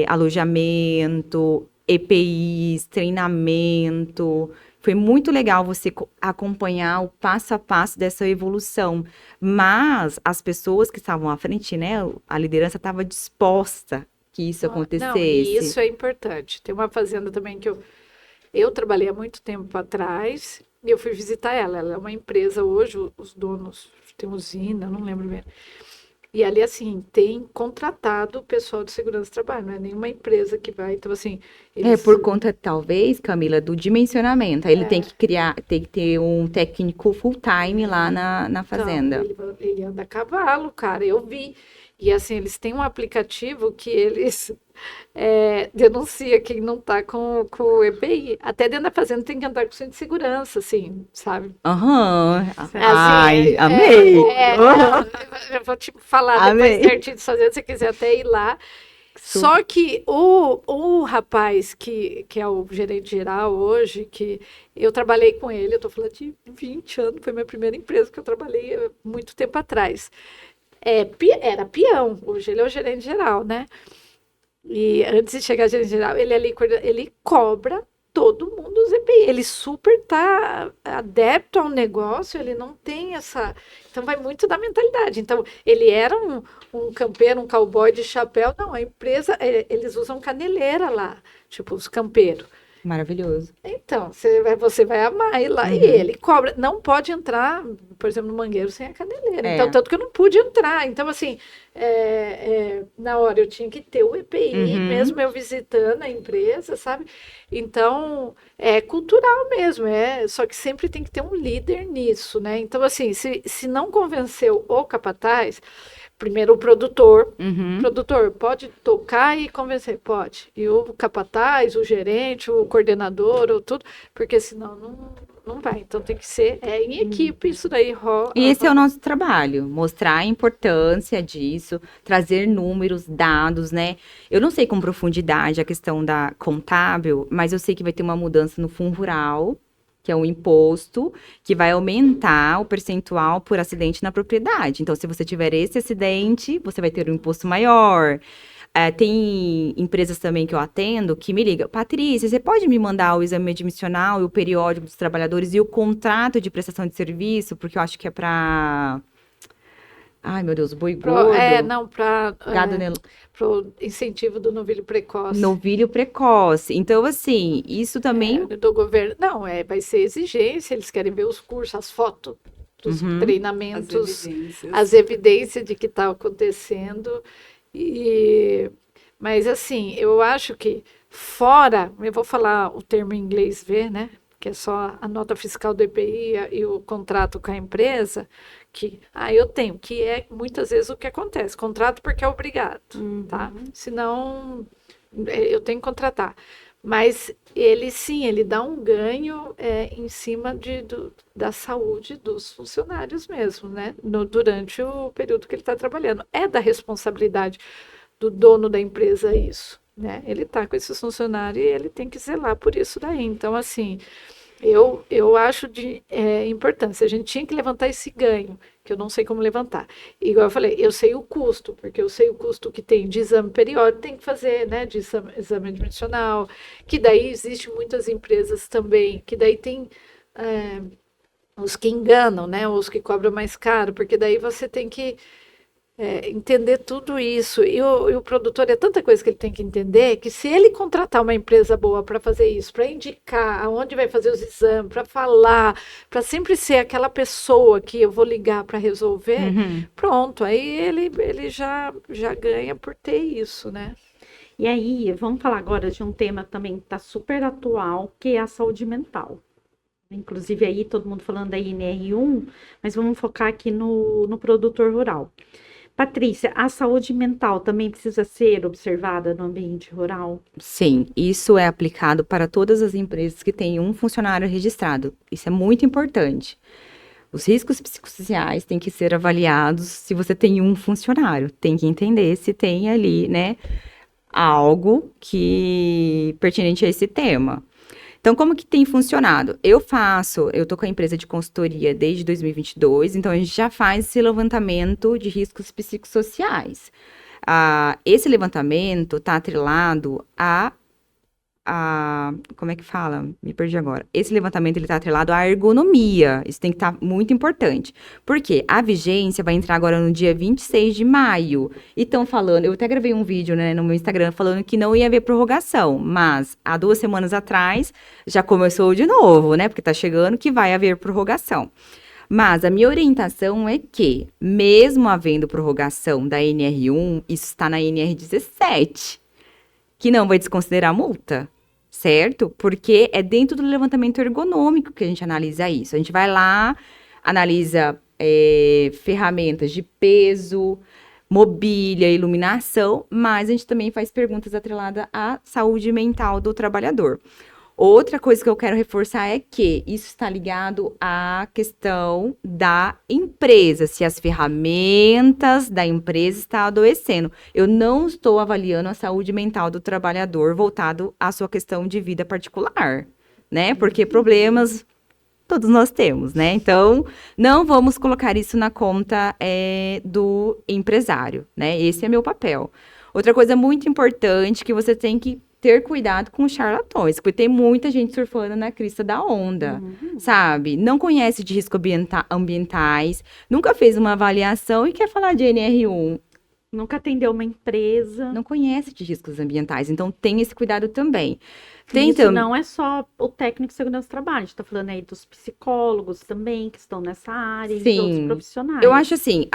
alojamento, EPIs, treinamento. Foi muito legal você acompanhar o passo a passo dessa evolução. Mas as pessoas que estavam à frente, né, a liderança estava disposta que isso acontecesse. Não, e isso é importante. Tem uma fazenda também que eu trabalhei há muito tempo atrás e eu fui visitar ela. Ela é uma empresa hoje, os donos têm usina, não lembro bem. E ali, assim, tem contratado o pessoal de segurança do trabalho, não é nenhuma empresa que vai, então, assim... por conta, talvez, Camila, do dimensionamento. Aí ele tem que ter um técnico full-time lá na fazenda. Então, ele anda a cavalo, cara, eu vi. E, assim, eles têm um aplicativo que eles denuncia quem não tá com o EPI. Até dentro da fazenda tem que andar com cinto de segurança, assim, sabe? Ai, amei! Eu vou te falar depois certinho de fazer, se você quiser até ir lá. Só que o rapaz que é o gerente geral hoje, que eu trabalhei com ele, eu tô falando de 20 anos, foi minha primeira empresa que eu trabalhei muito tempo atrás. Era peão, hoje ele é o gerente geral, né? E antes de chegar a gerente geral, ele cobra todo mundo os EPI. Ele super tá adepto ao negócio, ele não tem essa... Então, vai muito da mentalidade. Então, ele era um campeiro, um cowboy de chapéu. Não, a empresa, eles usam caneleira lá, tipo, os campeiros. Maravilhoso. Então, você vai amar ir lá. E ele cobra. Não pode entrar, por exemplo, no mangueiro sem a caneleira. Então, tanto que eu não pude entrar. Então, assim, na hora eu tinha que ter o EPI, mesmo eu visitando a empresa, sabe? Então, é cultural mesmo. Só que sempre tem que ter um líder nisso, né? Então, assim, se não convenceu o capataz... Primeiro o produtor. Produtor, pode tocar e convencer? Pode. E o capataz, o gerente, o coordenador, ou tudo, porque senão não vai. Então tem que ser em equipe, isso daí. E esse é o nosso trabalho, mostrar a importância disso, trazer números, dados, né? Eu não sei com profundidade a questão da contábil, mas eu sei que vai ter uma mudança no fundo rural, que é um imposto que vai aumentar o percentual por acidente na propriedade. Então, se você tiver esse acidente, você vai ter um imposto maior. Tem empresas também que eu atendo que me ligam, Patrícia, você pode me mandar o exame admissional e o periódico dos trabalhadores e o contrato de prestação de serviço? Porque eu acho que é para... Ai, meu Deus, boi gordo. Pro incentivo do novilho precoce. Novilho precoce. Então, assim, isso também... do governo. Não, vai ser exigência, eles querem ver os cursos, as fotos dos treinamentos, as evidências de que está acontecendo. Mas, assim, eu acho que eu vou falar o termo em inglês V, né? Que é só a nota fiscal do EPI e o contrato com a empresa, que eu tenho, que é muitas vezes o que acontece, contrato porque é obrigado, tá? Senão, eu tenho que contratar. Mas ele dá um ganho em cima da saúde dos funcionários mesmo, né? Durante o período que ele está trabalhando. É da responsabilidade do dono da empresa isso, né? Ele está com esses funcionários e ele tem que zelar por isso daí. Então, assim, eu acho de importância. A gente tinha que levantar esse ganho, que eu não sei como levantar. Igual eu falei, eu sei o custo, porque eu sei o custo que tem de exame periódico, tem que fazer, né, de exame admissional, que daí existe muitas empresas também, que daí tem os que enganam, né, os que cobram mais caro, porque daí você tem que entender tudo isso. E o produtor é tanta coisa que ele tem que entender que se ele contratar uma empresa boa para fazer isso, para indicar aonde vai fazer os exames, para falar, para sempre ser aquela pessoa que eu vou ligar para resolver, pronto, aí ele já ganha por ter isso, né? E aí, vamos falar agora de um tema também que está super atual, que é a saúde mental. Inclusive aí todo mundo falando da INR1, mas vamos focar aqui no produtor rural. Patrícia, a saúde mental também precisa ser observada no ambiente rural? Sim, isso é aplicado para todas as empresas que têm um funcionário registrado. Isso é muito importante. Os riscos psicossociais têm que ser avaliados se você tem um funcionário. Tem que entender se tem ali, né, algo que pertinente a esse tema. Então, como que tem funcionado? Eu tô com a empresa de consultoria desde 2022, então a gente já faz esse levantamento de riscos psicossociais. Esse levantamento está atrelado como é que fala? Me perdi agora. Esse levantamento, ele está atrelado à ergonomia. Isso tem que estar muito importante. Por quê? A vigência vai entrar agora no dia 26 de maio. E estão falando, eu até gravei um vídeo, né, no meu Instagram, falando que não ia haver prorrogação. Mas, há 2 semanas atrás, já começou de novo, né? Porque está chegando que vai haver prorrogação. Mas a minha orientação é que, mesmo havendo prorrogação da NR1, isso está na NR17, que não vai desconsiderar a multa, certo? Porque é dentro do levantamento ergonômico que a gente analisa isso. A gente vai lá, analisa ferramentas de peso, mobília, iluminação, mas a gente também faz perguntas atreladas à saúde mental do trabalhador. Outra coisa que eu quero reforçar é que isso está ligado à questão da empresa, se as ferramentas da empresa estão adoecendo. Eu não estou avaliando a saúde mental do trabalhador voltado à sua questão de vida particular, né? Porque problemas todos nós temos, né? Então, não vamos colocar isso na conta do empresário, né? Esse é meu papel. Outra coisa muito importante que você tem que ter cuidado com os charlatões, porque tem muita gente surfando na crista da onda, sabe? Não conhece de riscos ambientais, nunca fez uma avaliação e quer falar de NR1. Nunca atendeu uma empresa. Não conhece de riscos ambientais, então tem esse cuidado também. Isso não é só o técnico de segurança do trabalho, a gente tá falando aí dos psicólogos também, que estão nessa área, e de outros profissionais. Eu acho assim,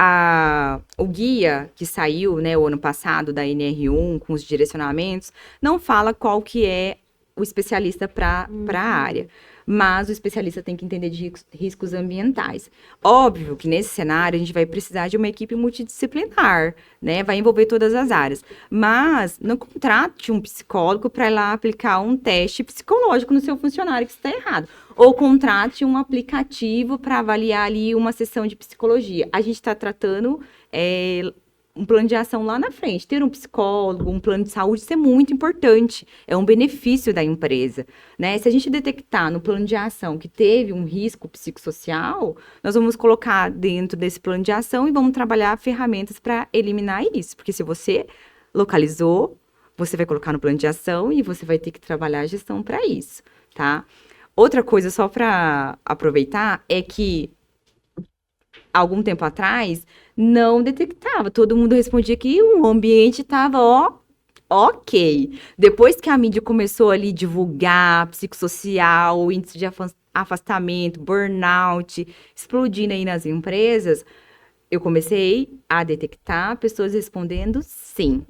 o guia que saiu, né, o ano passado, da NR1, com os direcionamentos, não fala qual que é o especialista para a área. Mas o especialista tem que entender de riscos ambientais. Óbvio que nesse cenário a gente vai precisar de uma equipe multidisciplinar, né? Vai envolver todas as áreas. Mas não contrate um psicólogo para ir lá aplicar um teste psicológico no seu funcionário que está errado. Ou contrate um aplicativo para avaliar ali uma sessão de psicologia. A gente está tratando um plano de ação lá na frente. Ter um psicólogo, um plano de saúde, isso é muito importante. É um benefício da empresa, né? Se a gente detectar no plano de ação que teve um risco psicossocial, nós vamos colocar dentro desse plano de ação e vamos trabalhar ferramentas para eliminar isso. Porque se você localizou, você vai colocar no plano de ação e você vai ter que trabalhar a gestão para isso, tá? Outra coisa, só para aproveitar, é que algum tempo atrás, não detectava. Todo mundo respondia que o ambiente estava ok. Depois que a mídia começou ali a divulgar psicossocial, índice de afastamento, burnout, explodindo aí nas empresas, eu comecei a detectar pessoas respondendo sim.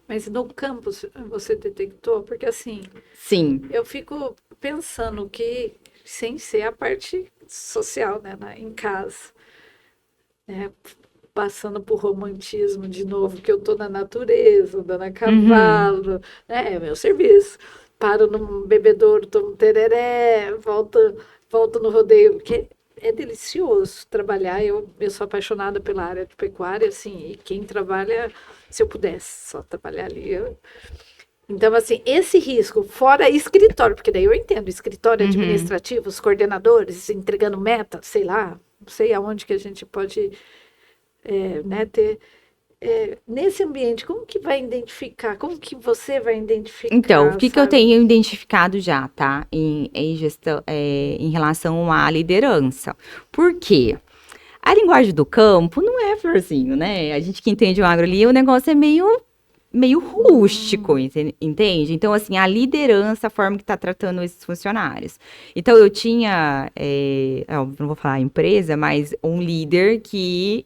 Mas no campus você detectou? Porque assim, sim, eu fico pensando que, sem ser a parte social, né, em casa, né, passando por romantismo de novo, que eu tô na natureza, andando a cavalo, né, é meu serviço. Paro num bebedouro, tomo tereré, volto no rodeio, que é delicioso trabalhar. Eu sou apaixonada pela área de pecuária, assim, e quem trabalha, se eu pudesse só trabalhar ali, Então, assim, esse risco, fora escritório, porque daí eu entendo, escritório administrativo, os coordenadores entregando meta, sei lá, não sei aonde que a gente pode né, ter. Nesse ambiente, como que vai identificar? Como que você vai identificar? Então, o que eu tenho identificado já, tá? Em gestão, em relação à liderança. Por quê? A linguagem do campo não é florzinho, né? A gente que entende o agro ali, o negócio é meio rústico, entende? Então, assim, a liderança, a forma que está tratando esses funcionários. Então, eu tinha, não vou falar empresa, mas um líder que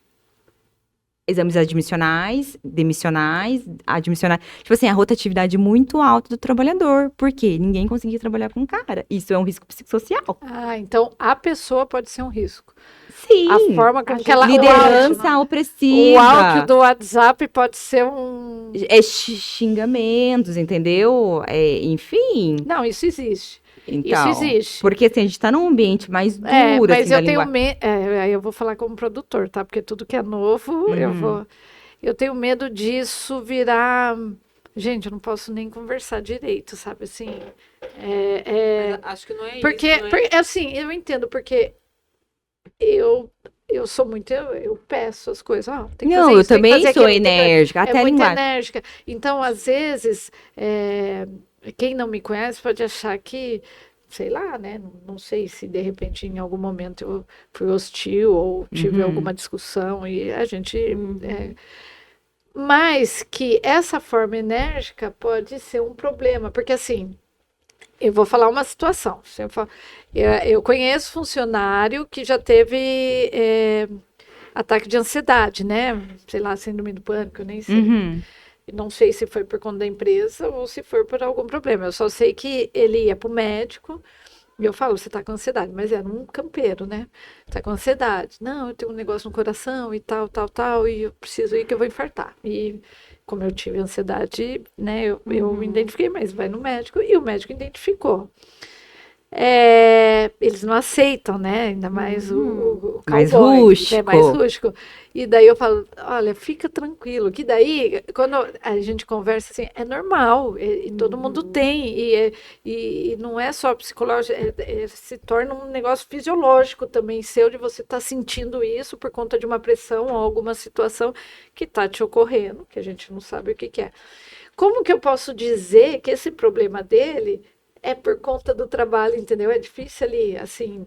exames admissionais, demissionais, admissionais. Tipo assim, a rotatividade muito alta do trabalhador. Por quê? Ninguém conseguia trabalhar com o cara. Isso é um risco psicossocial. Ah, então a pessoa pode ser um risco. Sim. A forma com que ela... Liderança O opressiva. áudio do WhatsApp pode ser um... É xingamentos, entendeu? Enfim. Não, isso existe. Então, Isso existe. porque assim, a gente tá num ambiente mais duro, mas assim, eu da tenho linguagem. aí eu vou falar como produtor, tá? Porque tudo que é novo, eu tenho medo disso virar... Gente, eu não posso nem conversar direito, sabe? Assim, Mas acho que não é porque, isso, né? assim, eu entendo, porque eu sou muito... Eu peço as coisas, tem que Não, fazer eu isso, tem que também fazer sou aquilo, tem que- enérgica, até a muito linguagem. enérgica. Então, às vezes, quem não me conhece pode achar que, sei lá, né? Não sei se de repente em algum momento eu fui hostil ou tive alguma discussão e a gente. Mas que essa forma enérgica pode ser um problema, porque assim. Eu vou falar uma situação. Eu conheço funcionário que já teve ataque de ansiedade, né? Sei lá, síndrome do pânico, eu nem sei. Não sei se foi por conta da empresa ou se foi por algum problema. Eu só sei que ele ia para o médico e eu falo, você está com ansiedade, mas era um campeiro, né? Está com ansiedade. Não, eu tenho um negócio no coração e tal, e eu preciso ir que eu vou infartar. E como eu tive ansiedade, né, eu me identifiquei, mas vai no médico e o médico identificou. Eles não aceitam, né? Ainda mais o Mais cowboy, rústico. né? Mais rústico. E daí eu falo, olha, fica tranquilo, que daí, quando a gente conversa assim, é normal, e todo mundo tem, e não é só psicológico, se torna um negócio fisiológico também seu, de você estar sentindo isso por conta de uma pressão ou alguma situação que está te ocorrendo, que a gente não sabe o que é. Como que eu posso dizer que esse problema dele é por conta do trabalho, entendeu? É difícil ali, assim,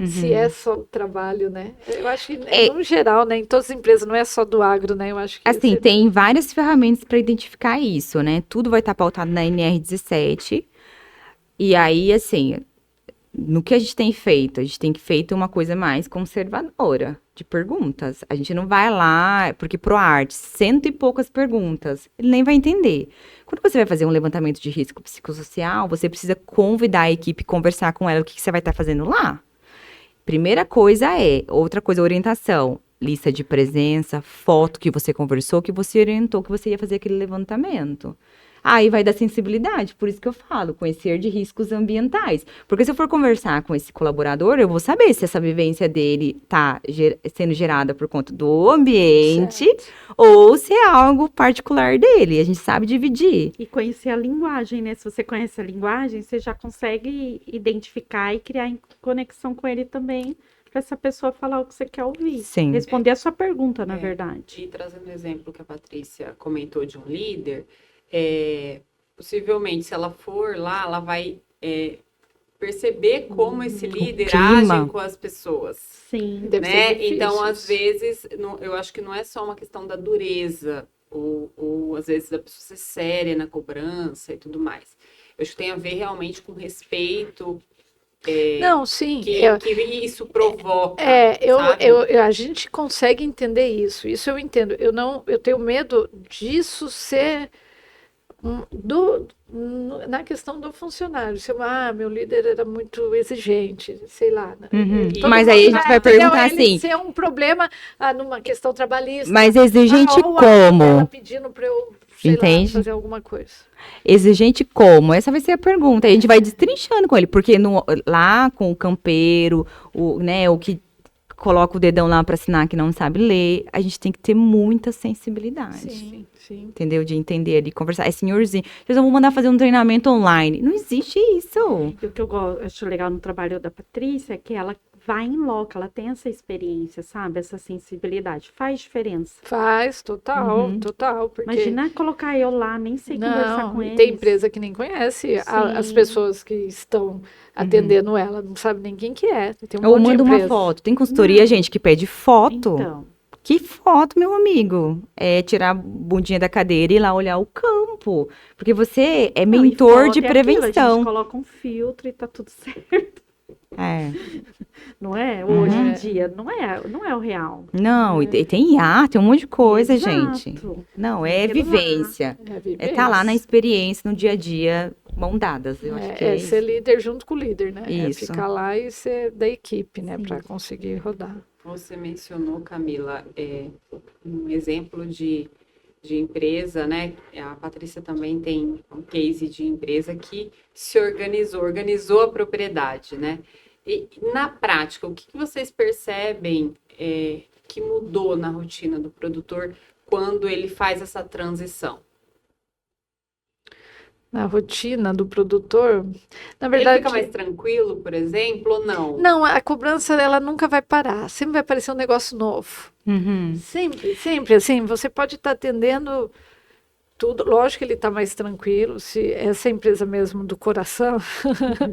se é só o trabalho, né? Eu acho que, no geral, né, em todas as empresas, não é só do agro, né? Eu acho que... Assim, tem várias ferramentas para identificar isso, né? Tudo vai estar pautado na NR17. E aí, assim, no que a gente tem feito uma coisa mais conservadora de perguntas. A gente não vai lá, porque pro arte, 100 e poucas perguntas, ele nem vai entender. Quando você vai fazer um levantamento de risco psicossocial, você precisa convidar a equipe, conversar com ela, o que você vai estar fazendo lá. Primeira coisa outra coisa, orientação. Lista de presença, foto que você conversou, que você orientou que você ia fazer aquele levantamento. Aí vai da sensibilidade, por isso que eu falo, conhecer de riscos ambientais. Porque se eu for conversar com esse colaborador, eu vou saber se essa vivência dele está sendo gerada por conta do ambiente ou se é algo particular dele. A gente sabe dividir. E conhecer a linguagem, né? Se você conhece a linguagem, você já consegue identificar e criar conexão com ele também, para essa pessoa falar o que você quer ouvir. Sim. Responder a sua pergunta, na verdade. E trazendo o exemplo que a Patrícia comentou de um líder, possivelmente, se ela for lá, ela vai perceber como esse líder age com as pessoas. Sim. Deve ser difícil. Então, às vezes, eu acho que não é só uma questão da dureza, ou às vezes da pessoa ser séria na cobrança e tudo mais. Eu acho que tem a ver realmente com respeito. Não, sim. Que isso provoca. A gente consegue entender isso. Isso eu entendo. Eu tenho medo disso ser na questão do funcionário. Meu líder era muito exigente, sei lá. Né? Mas aí a gente vai perguntar assim. Se é um problema numa questão trabalhista. Mas exigente ou como? ela pedindo para eu, Entende? fazer alguma coisa. Exigente como? Essa vai ser a pergunta. Aí a gente vai destrinchando com ele, porque lá com o campeiro, o que coloca o dedão lá para assinar que não sabe ler, a gente tem que ter muita sensibilidade. Sim. Entendeu? De entender ali, conversar. É senhorzinho. Vocês vão mandar fazer um treinamento online. Não existe isso. E o que eu acho legal no trabalho da Patrícia é que ela vai em loco, ela tem essa experiência, sabe? Essa sensibilidade. Faz diferença. Faz, total, Uhum. total. Porque Imagina colocar eu lá, nem sei conversar com e eles. tem empresa que nem conhece as Sim. pessoas que estão atendendo ela, não sabe nem quem que é. Tem um Ou monte de manda uma empresa. foto. Tem consultoria, gente, que pede foto. Então, Que foto, meu amigo? É tirar a bundinha da cadeira e ir lá olhar o campo. Porque você é não, e mentor foto de é aquilo, a prevenção. gente coloca um filtro e tá tudo certo, É. não é? Hoje Uhum. em dia, não é o real. Não, e tem IA, tem um monte de coisa, Exato. gente. Não, Tem é aquilo lá. vivência. É É estar lá na vivência. experiência, no dia a dia, mão dadas. Eu acho que é ser isso. líder junto com o líder, né? É Isso. ficar lá e ser da equipe, né? Sim. Para conseguir rodar. Você mencionou, Camila, um exemplo de empresa, né? A Patrícia também tem um case de empresa que se organizou a propriedade, né? E na prática, o que vocês percebem que mudou na rotina do produtor quando ele faz essa transição? Na rotina do produtor, na Ele verdade, fica mais tranquilo, por exemplo, ou não? não, a cobrança ela nunca vai parar, sempre vai aparecer um negócio novo. Uhum. Sempre, sempre, assim, você pode estar atendendo tudo, lógico que ele está mais tranquilo, se essa empresa mesmo do coração,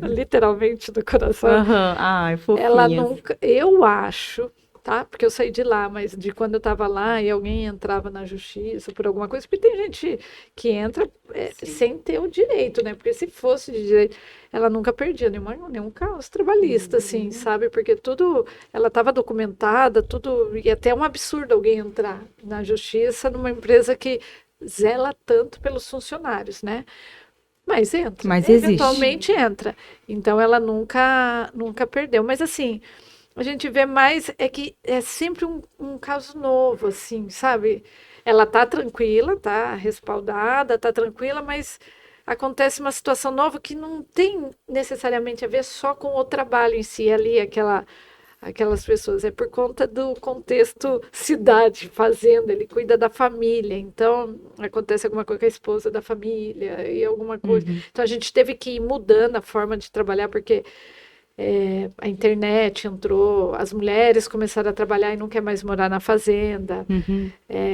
literalmente do coração, Aham. Ai, ela fofinhas. nunca, eu acho, tá? Porque eu saí de lá, mas de quando eu estava lá e alguém entrava na justiça por alguma coisa, porque tem gente que entra Sim. sem ter o direito, né? Porque se fosse de direito, ela nunca perdia nenhum caso trabalhista, assim, sabe? Porque tudo, ela estava documentada, tudo, e até é um absurdo alguém entrar na justiça numa empresa que zela tanto pelos funcionários, né? Mas entra, Mas existe. eventualmente entra. Então ela nunca perdeu. Mas assim, a gente vê mais é que é sempre um caso novo, assim, sabe? Ela tá tranquila, tá respaldada, tá tranquila, mas acontece uma situação nova que não tem necessariamente a ver só com o trabalho em si, ali, aquelas pessoas. É por conta do contexto cidade, fazenda, ele cuida da família, então acontece alguma coisa com a esposa da família e alguma coisa. Então a gente teve que ir mudando a forma de trabalhar, porque a internet entrou, as mulheres começaram a trabalhar e não quer mais morar na fazenda. Uhum.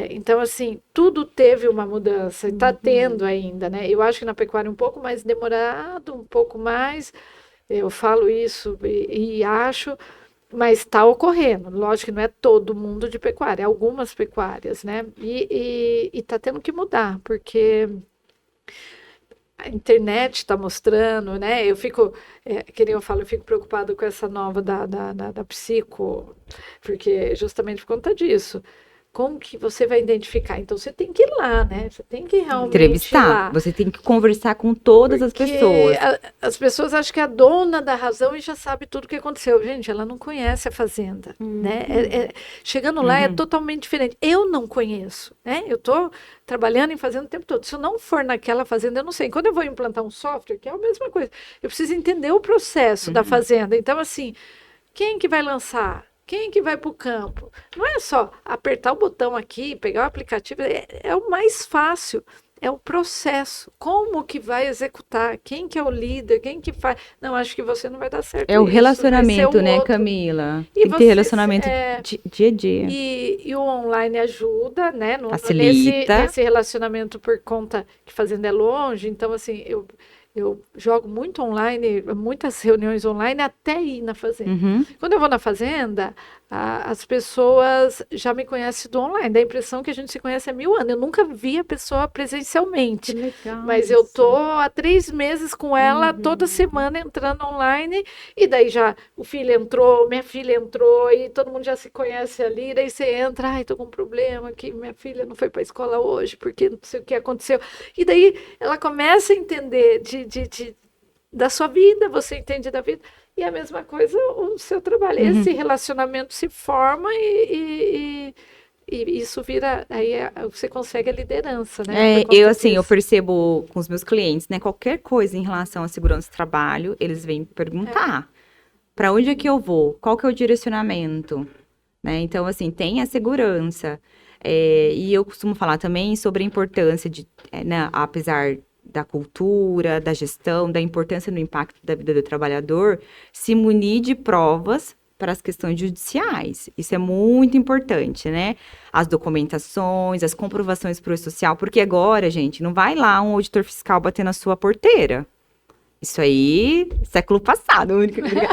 Então, assim, tudo teve uma mudança e está tendo ainda, né? Eu acho que na pecuária um pouco mais demorado, um pouco mais, eu falo isso e acho, mas está ocorrendo. Lógico que não é todo mundo de pecuária, é algumas pecuárias, né? E está tendo que mudar, porque a internet está mostrando, né? Eu fico, que nem eu falo, eu fico preocupado com essa nova da psico, porque justamente por conta disso. Como que você vai identificar? Então você tem que ir lá, né? Você tem que realmente ir Entrevistar. lá. Você tem que conversar com todas as Porque pessoas. as pessoas acham que é a dona da razão e já sabe tudo o que aconteceu. Gente, ela não conhece a fazenda, né? Chegando lá é totalmente diferente. Eu não conheço, né? Eu estou trabalhando em fazenda o tempo todo. Se eu não for naquela fazenda, eu não sei. Quando eu vou implantar um software, que é a mesma coisa, eu preciso entender o processo da fazenda. Então, assim, quem que vai lançar? Quem que vai para o campo? Não é só apertar o botão aqui, pegar o aplicativo, é o mais fácil. É o processo, como que vai executar, quem que é o líder, quem que faz. Não, acho que você não vai dar certo. É o isso, relacionamento, vai ser o né, outro. Camila? E Tem que ter você, relacionamento dia a dia. E o online ajuda, né? Facilita. Nesse relacionamento por conta que fazenda é longe. Então, assim, eu jogo muito online, muitas reuniões online até ir na fazenda. Uhum. Quando eu vou na fazenda, as pessoas já me conhecem do online. Dá a impressão que a gente se conhece há 1000 anos. Eu nunca vi a pessoa presencialmente. Que legal. Mas eu tô há 3 meses com ela, toda semana entrando online. E daí já o filho entrou, minha filha entrou, e todo mundo já se conhece ali. Daí você entra, ai, tô com um problema que minha filha não foi para a escola hoje, porque não sei o que aconteceu. E daí ela começa a entender da sua vida, você entende da vida. E a mesma coisa o seu trabalho. Esse relacionamento se forma e isso vira, aí você consegue a liderança, né? Por conta Eu disso. percebo com os meus clientes, né, qualquer coisa em relação à segurança do trabalho, eles vêm me perguntar, para onde é que eu vou? Qual que é o direcionamento? Né? Então, assim, tem a segurança. E eu costumo falar também sobre a importância de, né, apesar da cultura, da gestão, da importância no impacto da vida do trabalhador, se munir de provas para as questões judiciais. Isso é muito importante, né? As documentações, as comprovações para o social, porque agora, gente, não vai lá um auditor fiscal bater na sua porteira. Isso aí, século passado.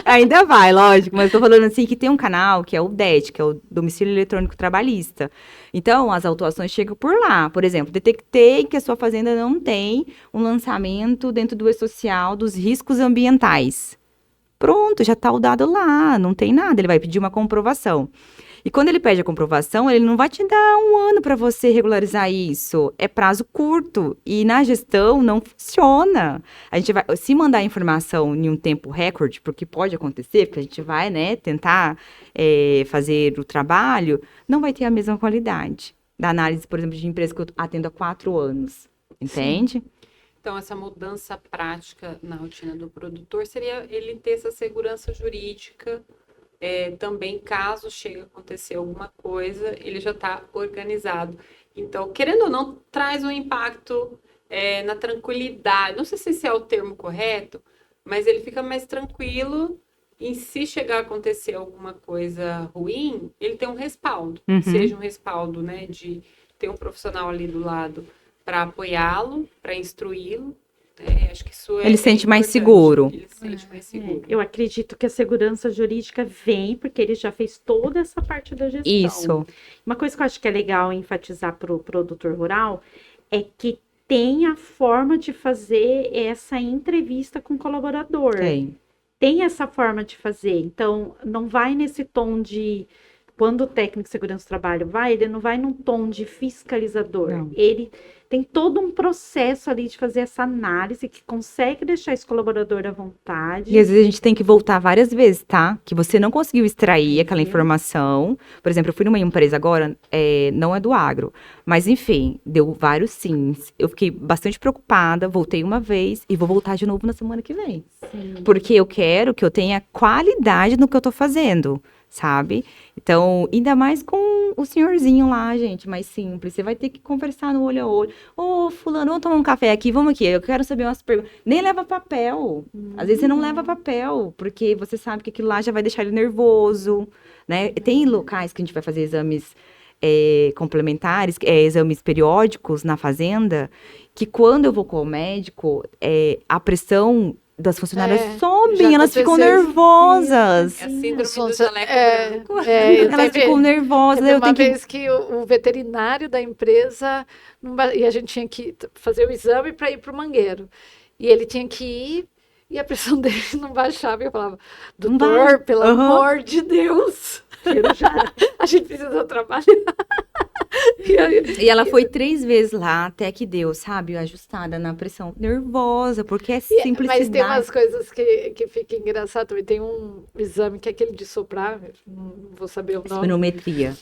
Ainda vai, lógico, mas estou falando assim que tem um canal que é o DET, que é o Domicílio Eletrônico Trabalhista. Então, as autuações chegam por lá. Por exemplo, detectei que a sua fazenda não tem um lançamento dentro do E-Social dos riscos ambientais. Pronto, já está o dado lá, não tem nada. Ele vai pedir uma comprovação. E quando ele pede a comprovação, ele não vai te dar um ano para você regularizar isso. É prazo curto. E na gestão não funciona. A gente vai, se mandar a informação em um tempo recorde, porque pode acontecer, porque a gente vai, né, tentar fazer o trabalho, não vai ter a mesma qualidade da análise, por exemplo, de empresa que eu atendo há 4 anos. Entende? Sim. Então, essa mudança prática na rotina do produtor seria ele ter essa segurança jurídica. Também, caso chegue a acontecer alguma coisa, ele já está organizado. Então, querendo ou não, traz um impacto na tranquilidade. Não sei se esse é o termo correto, mas ele fica mais tranquilo e se chegar a acontecer alguma coisa ruim, ele tem um respaldo. Seja um respaldo, né, de ter um profissional ali do lado para apoiá-lo, para instruí-lo. Acho que isso ele sente mais seguro. Ele se sente mais seguro. Eu acredito que a segurança jurídica vem porque ele já fez toda essa parte da gestão. Isso. Uma coisa que eu acho que é legal enfatizar para o produtor rural é que tem a forma de fazer essa entrevista com o colaborador. Tem essa forma de fazer. Então, não vai nesse tom de... Quando o técnico de segurança do trabalho vai, ele não vai num tom de fiscalizador. Não. Ele tem todo um processo ali de fazer essa análise que consegue deixar esse colaborador à vontade. E às vezes a gente tem que voltar várias vezes, tá? Que você não conseguiu extrair aquela informação. Por exemplo, eu fui numa empresa agora, não é do agro, mas enfim, deu vários sims. Eu fiquei bastante preocupada, voltei uma vez e vou voltar de novo na semana que vem. Sim. Porque eu quero que eu tenha qualidade no que eu tô fazendo, sabe? Então, ainda mais com o senhorzinho lá, gente, mais simples. Você vai ter que conversar no olho a olho. Ô, fulano, vamos tomar um café aqui, vamos aqui. Eu quero saber umas perguntas. Nem leva papel. Às vezes você não leva papel, porque você sabe que aquilo lá já vai deixar ele nervoso, né? Tem locais que a gente vai fazer exames complementares, exames periódicos na fazenda, que quando eu vou com o médico, a pressão das funcionárias sobem, elas ficam nervosas. É a síndrome do Isso, jaleco branco. Elas ficam nervosas. Teve Eu uma tenho vez que o veterinário da empresa, e a gente tinha que fazer o exame para ir para o mangueiro. E ele tinha que ir, e a pressão dele não baixava. E eu falava, doutor, pelo amor de Deus, a gente precisa trabalhar. E ela foi 3 vezes lá, até que deu, sabe, ajustada na pressão. Nervosa, porque é simplicidade. Mas tem umas coisas que fica engraçado também. Tem um exame que é aquele de soprar, não vou saber o nome. Espinometria.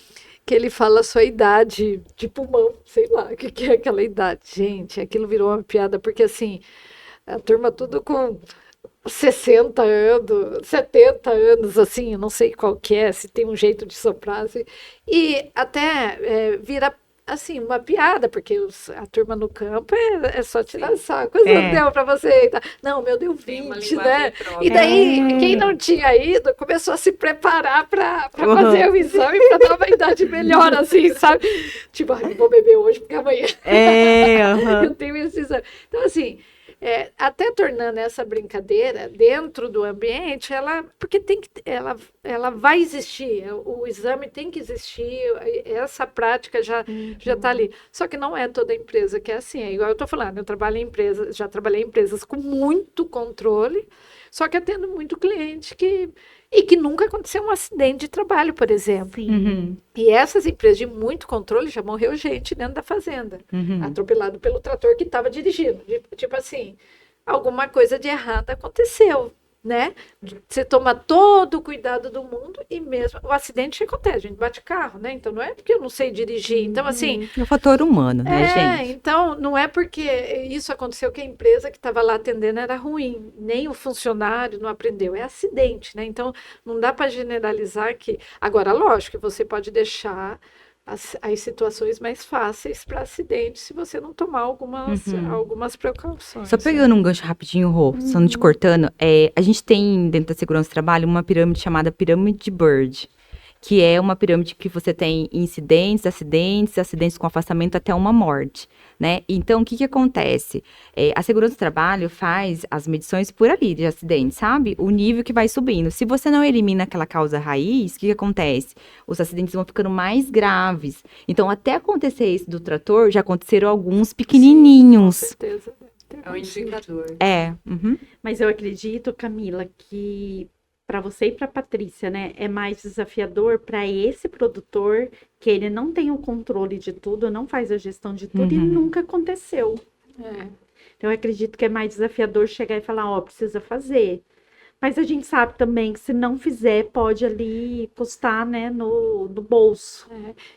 Que ele fala a sua idade de pulmão, sei lá, o que é aquela idade. Gente, aquilo virou uma piada, porque assim, a turma tudo com 60 anos, 70 anos, assim, eu não sei qual que é, se tem um jeito de soprar, assim, e até vira, assim, uma piada, porque a turma no campo é só tirar saco, quantos anos deu pra você? Não, meu, deu 20, né? E daí, quem não tinha ido, começou a se preparar pra fazer o exame, pra dar uma idade melhor, assim, sabe? Tipo, não vou beber hoje, porque amanhã eu tenho esse exame. Então, assim, até tornando essa brincadeira dentro do ambiente, porque ela vai existir, o exame tem que existir, essa prática já está ali. Só que não é toda empresa que é assim, é igual eu estou falando, já trabalhei em empresas com muito controle, só que atendo muito cliente que nunca aconteceu um acidente de trabalho, por exemplo. E essas empresas de muito controle, já morreu gente dentro da fazenda, atropelado pelo trator que estava dirigindo. Tipo assim, alguma coisa de errado aconteceu, né? Você toma todo o cuidado do mundo e mesmo o acidente acontece, a gente bate carro, né? Então não é porque eu não sei dirigir. Então, assim. É o fator humano, né, gente? Então não é porque isso aconteceu que a empresa que estava lá atendendo era ruim, nem o funcionário não aprendeu, é acidente, né? Então não dá para generalizar que. Agora, lógico que você pode deixar as situações mais fáceis para acidente se você não tomar algumas precauções. Só pegando um gancho rapidinho, Rô, só não te cortando, a gente tem dentro da segurança do trabalho uma pirâmide chamada pirâmide Bird, que é uma pirâmide que você tem incidentes, acidentes com afastamento até uma morte, né? Então, o que acontece? A segurança do trabalho faz as medições por ali de acidente, sabe? O nível que vai subindo. Se você não elimina aquela causa raiz, o que acontece? Os acidentes vão ficando mais graves. Então, até acontecer isso do trator, já aconteceram alguns pequenininhos. Com certeza. É um indicador. Mas eu acredito, Camila, que para você e para Patrícia, né, é mais desafiador para esse produtor que ele não tem o controle de tudo, não faz a gestão de tudo e nunca aconteceu. Então eu acredito que é mais desafiador chegar e falar, ó, precisa fazer. Mas a gente sabe também que se não fizer, pode ali custar, né, no bolso.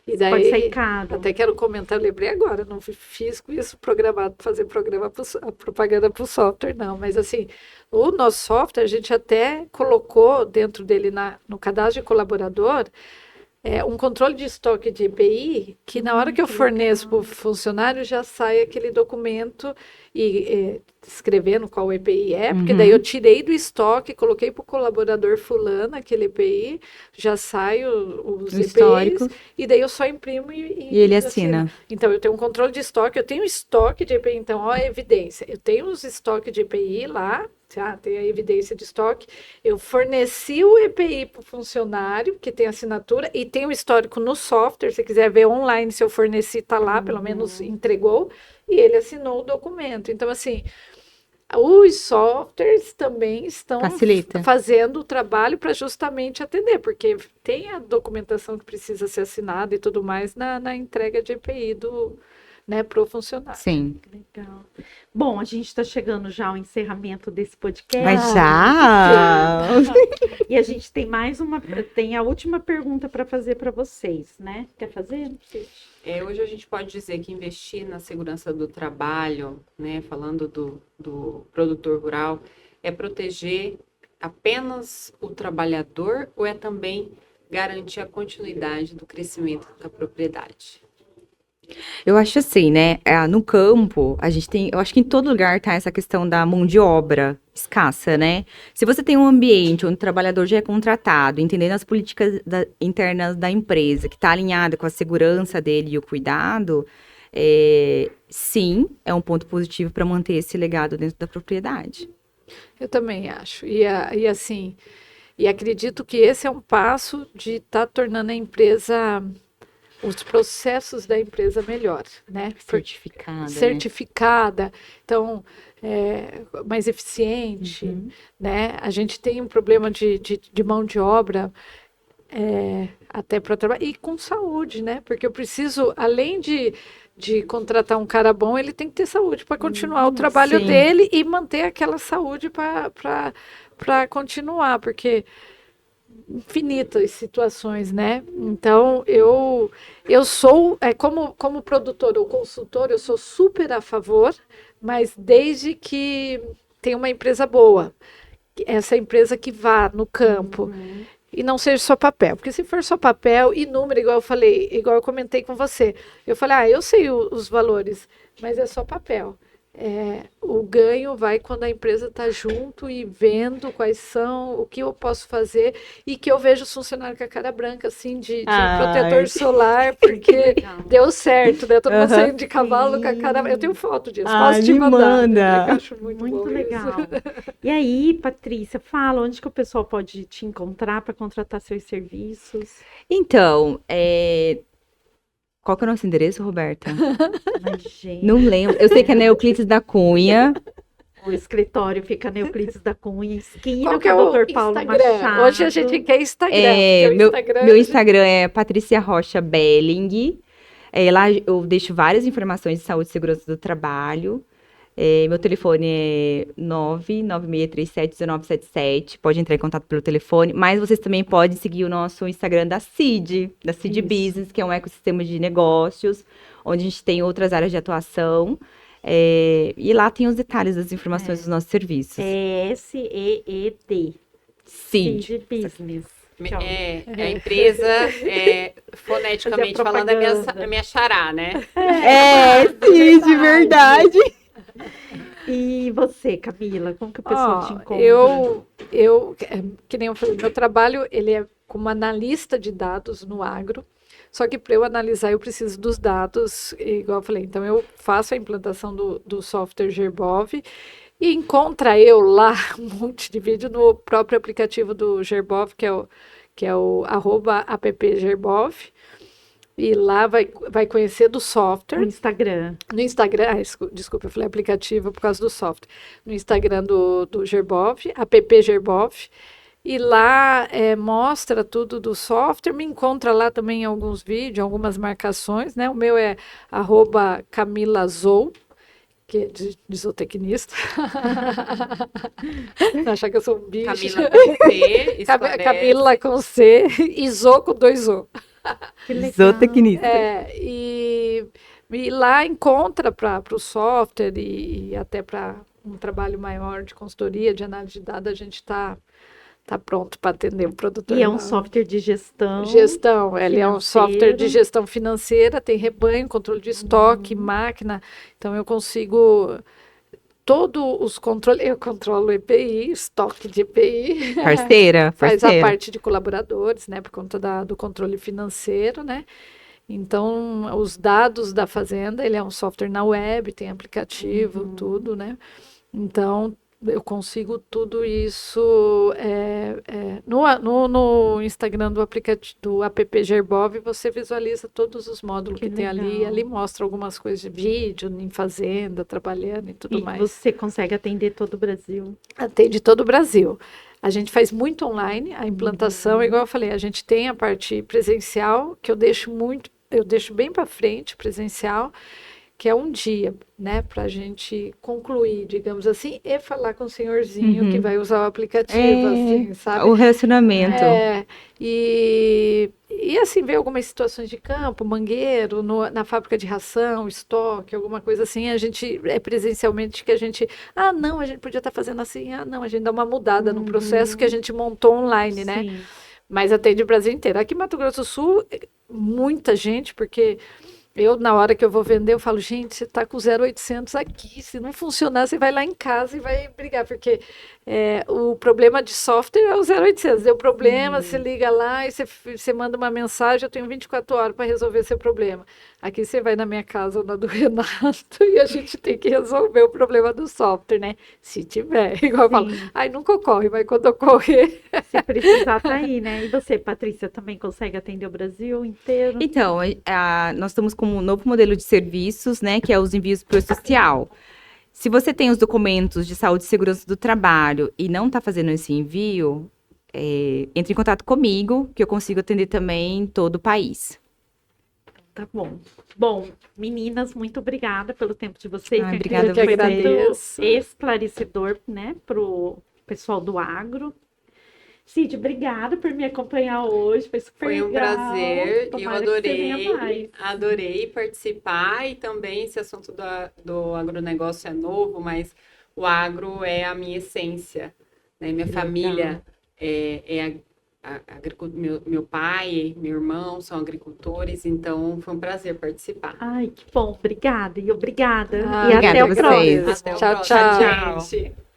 E daí, pode sair caro. Até quero comentar, lembrei agora, não fiz com isso programado para fazer propaganda para o software, não. Mas assim, o nosso software, a gente até colocou dentro dele, no cadastro de colaborador, um controle de estoque de EPI, que na hora que eu forneço para o funcionário, já sai aquele documento escrevendo qual EPI porque daí eu tirei do estoque, coloquei para o colaborador fulano aquele EPI, já sai os EPIs, histórico. E daí eu só imprimo e ele assina. Então, eu tenho um controle de estoque, eu tenho estoque de EPI, então, ó, a evidência. Eu tenho os estoques de EPI lá, tem a evidência de estoque, eu forneci o EPI para o funcionário, que tem assinatura, e tem o histórico no software, se quiser ver online, se eu forneci, está lá, pelo menos entregou, e ele assinou o documento. Então, assim, os softwares também estão fazendo o trabalho para justamente atender, porque tem a documentação que precisa ser assinada e tudo mais na entrega de EPI para o funcionário. Sim. Legal. Bom, a gente está chegando já ao encerramento desse podcast. Mas já! E a gente tem tem a última pergunta para fazer para vocês, né? Quer fazer? Hoje a gente pode dizer que investir na segurança do trabalho, né, falando do produtor rural, é proteger apenas o trabalhador ou é também garantir a continuidade do crescimento da propriedade? Eu acho assim, né? No campo, a gente tem. Eu acho que em todo lugar tá essa questão da mão de obra escassa, né? Se você tem um ambiente onde o trabalhador já é contratado, entendendo as políticas internas da empresa, que está alinhada com a segurança dele e o cuidado, sim, é um ponto positivo para manter esse legado dentro da propriedade. Eu também acho. E assim, acredito que esse é um passo de estar tornando a empresa, os processos da empresa melhor, né? Certificada. Então, mais eficiente, né? A gente tem um problema de mão de obra até para trabalhar, e com saúde, né? Porque eu preciso, além de contratar um cara bom, ele tem que ter saúde para continuar o trabalho dele e manter aquela saúde para continuar, porque infinitas situações, né? Então, eu sou, como produtor ou consultor, eu sou super a favor, mas desde que tenha uma empresa boa, essa empresa que vá no campo, e não seja só papel, porque se for só papel e número, igual eu comentei com você, eu falei, eu sei os valores, mas é só papel. O ganho vai quando a empresa está junto e vendo quais são, o que eu posso fazer, e que eu vejo os funcionários com a cara branca, assim, de protetor solar, porque deu certo, né? Todo mundo saindo de cavalo com a cara... Eu tenho foto disso, posso te mandar. Manda. Eu acho muito legal. Isso. E aí, Patrícia, fala onde que o pessoal pode te encontrar para contratar seus serviços? Então, qual que é o nosso endereço, Roberta? Mas, gente, Não lembro. Eu sei que é na Euclides da Cunha. o escritório fica na Euclides da Cunha, esquina Qual com que é o o Dr. Paulo Instagram? Machado. Hoje a gente quer Instagram. Meu Instagram é Patrícia Rocha Belling. Lá eu deixo várias informações de saúde e segurança do trabalho. Meu telefone é 996371977. Pode entrar em contato pelo telefone. Mas vocês também podem seguir o nosso Instagram da CID Business, que é um ecossistema de negócios, onde a gente tem outras áreas de atuação. E lá tem os detalhes das informações dos nossos serviços. SEED. CID. CID Business. A empresa foneticamente Fazia falando, é propaganda. minha xará, né? Sim, de verdade. E você, Camila, como que o pessoal te Ó, encontra? que nem eu falei, meu trabalho, ele é como analista de dados no agro, só que para eu analisar eu preciso dos dados, igual eu falei, então eu faço a implantação do software Gerbov e encontra eu lá um monte de vídeo no próprio aplicativo do Gerbov, que é o @appgerbov, e lá vai conhecer do No software. Instagram. No Instagram, desculpa, eu falei aplicativo por causa do software. No Instagram do Gerbov, app Gerbov, e lá mostra tudo do software, me encontra lá também alguns vídeos, algumas marcações, né? O meu é @camilazou, que é de zootecnista. Não achar que eu sou um bicho. Camila com C, esclarece. Camila com C e Zo com 2 O. Que legal. Zootecnista. E lá encontra para o software e até para um trabalho maior de consultoria, de análise de dados, a gente está pronto para atender o produtor. E é um lá. software de gestão. Ele é um software de gestão financeira, tem rebanho, controle de estoque, máquina. Então eu consigo todos os controles, eu controlo EPI, estoque de EPI. Parceira, Faz a parceira. parte de colaboradores, né, por conta do controle financeiro, né? Então, os dados da fazenda, ele é um software na web, tem aplicativo, tudo, né? Então, eu consigo tudo isso no Instagram do app Gerbov, você visualiza todos os módulos Que que tem ali, legal. ali mostra algumas coisas de vídeo, em fazenda, trabalhando e tudo E mais. você consegue atender todo o Brasil. Atende todo o Brasil. A gente faz muito online, a implantação, igual eu falei, a gente tem a parte presencial, que eu deixo bem para frente, presencial, que é um dia, né, para a gente concluir, digamos assim, e falar com o senhorzinho que vai usar o aplicativo, assim, sabe? O relacionamento. E assim, ver algumas situações de campo, mangueiro, na fábrica de ração, estoque, alguma coisa assim, a gente, presencialmente que a gente, não, a gente podia estar fazendo assim, não, a gente dá uma mudada no processo que a gente montou online, né? Sim. Mas atende o Brasil inteiro. Aqui em Mato Grosso do Sul, muita gente, porque eu, na hora que eu vou vender, eu falo, gente, você está com 0800 aqui, se não funcionar, você vai lá em casa e vai brigar, porque o problema de software é o 0800, deu problema, você liga lá e você manda uma mensagem, eu tenho 24 horas para resolver seu problema. Aqui você vai na minha casa ou na do Renato e a gente tem que resolver o problema do software, né? Se tiver, igual eu falo, nunca ocorre, mas quando ocorrer... Se precisar, tá aí, né? E você, Patrícia, também consegue atender o Brasil inteiro? Então, nós estamos com um novo modelo de serviços, né, que é os envios por social. Se você tem os documentos de saúde e segurança do trabalho e não está fazendo esse envio, entre em contato comigo, que eu consigo atender também todo o país. Tá bom. Bom, meninas, muito obrigada pelo tempo de vocês. Obrigada Eu que a vocês. agradeço. Esclarecedor, né, pro pessoal do agro. Cid, obrigada por me acompanhar hoje. Foi super Foi um legal. prazer, eu Tomara que você venha mais. adorei participar e também esse assunto do agronegócio é novo, mas o agro é a minha essência, né? Minha família meu pai, meu irmão são agricultores, então foi um prazer participar. Ai, que bom. Obrigada e obrigada. E Obrigada até a o vocês. próximo. Até o Tchau, próximo, tchau. gente.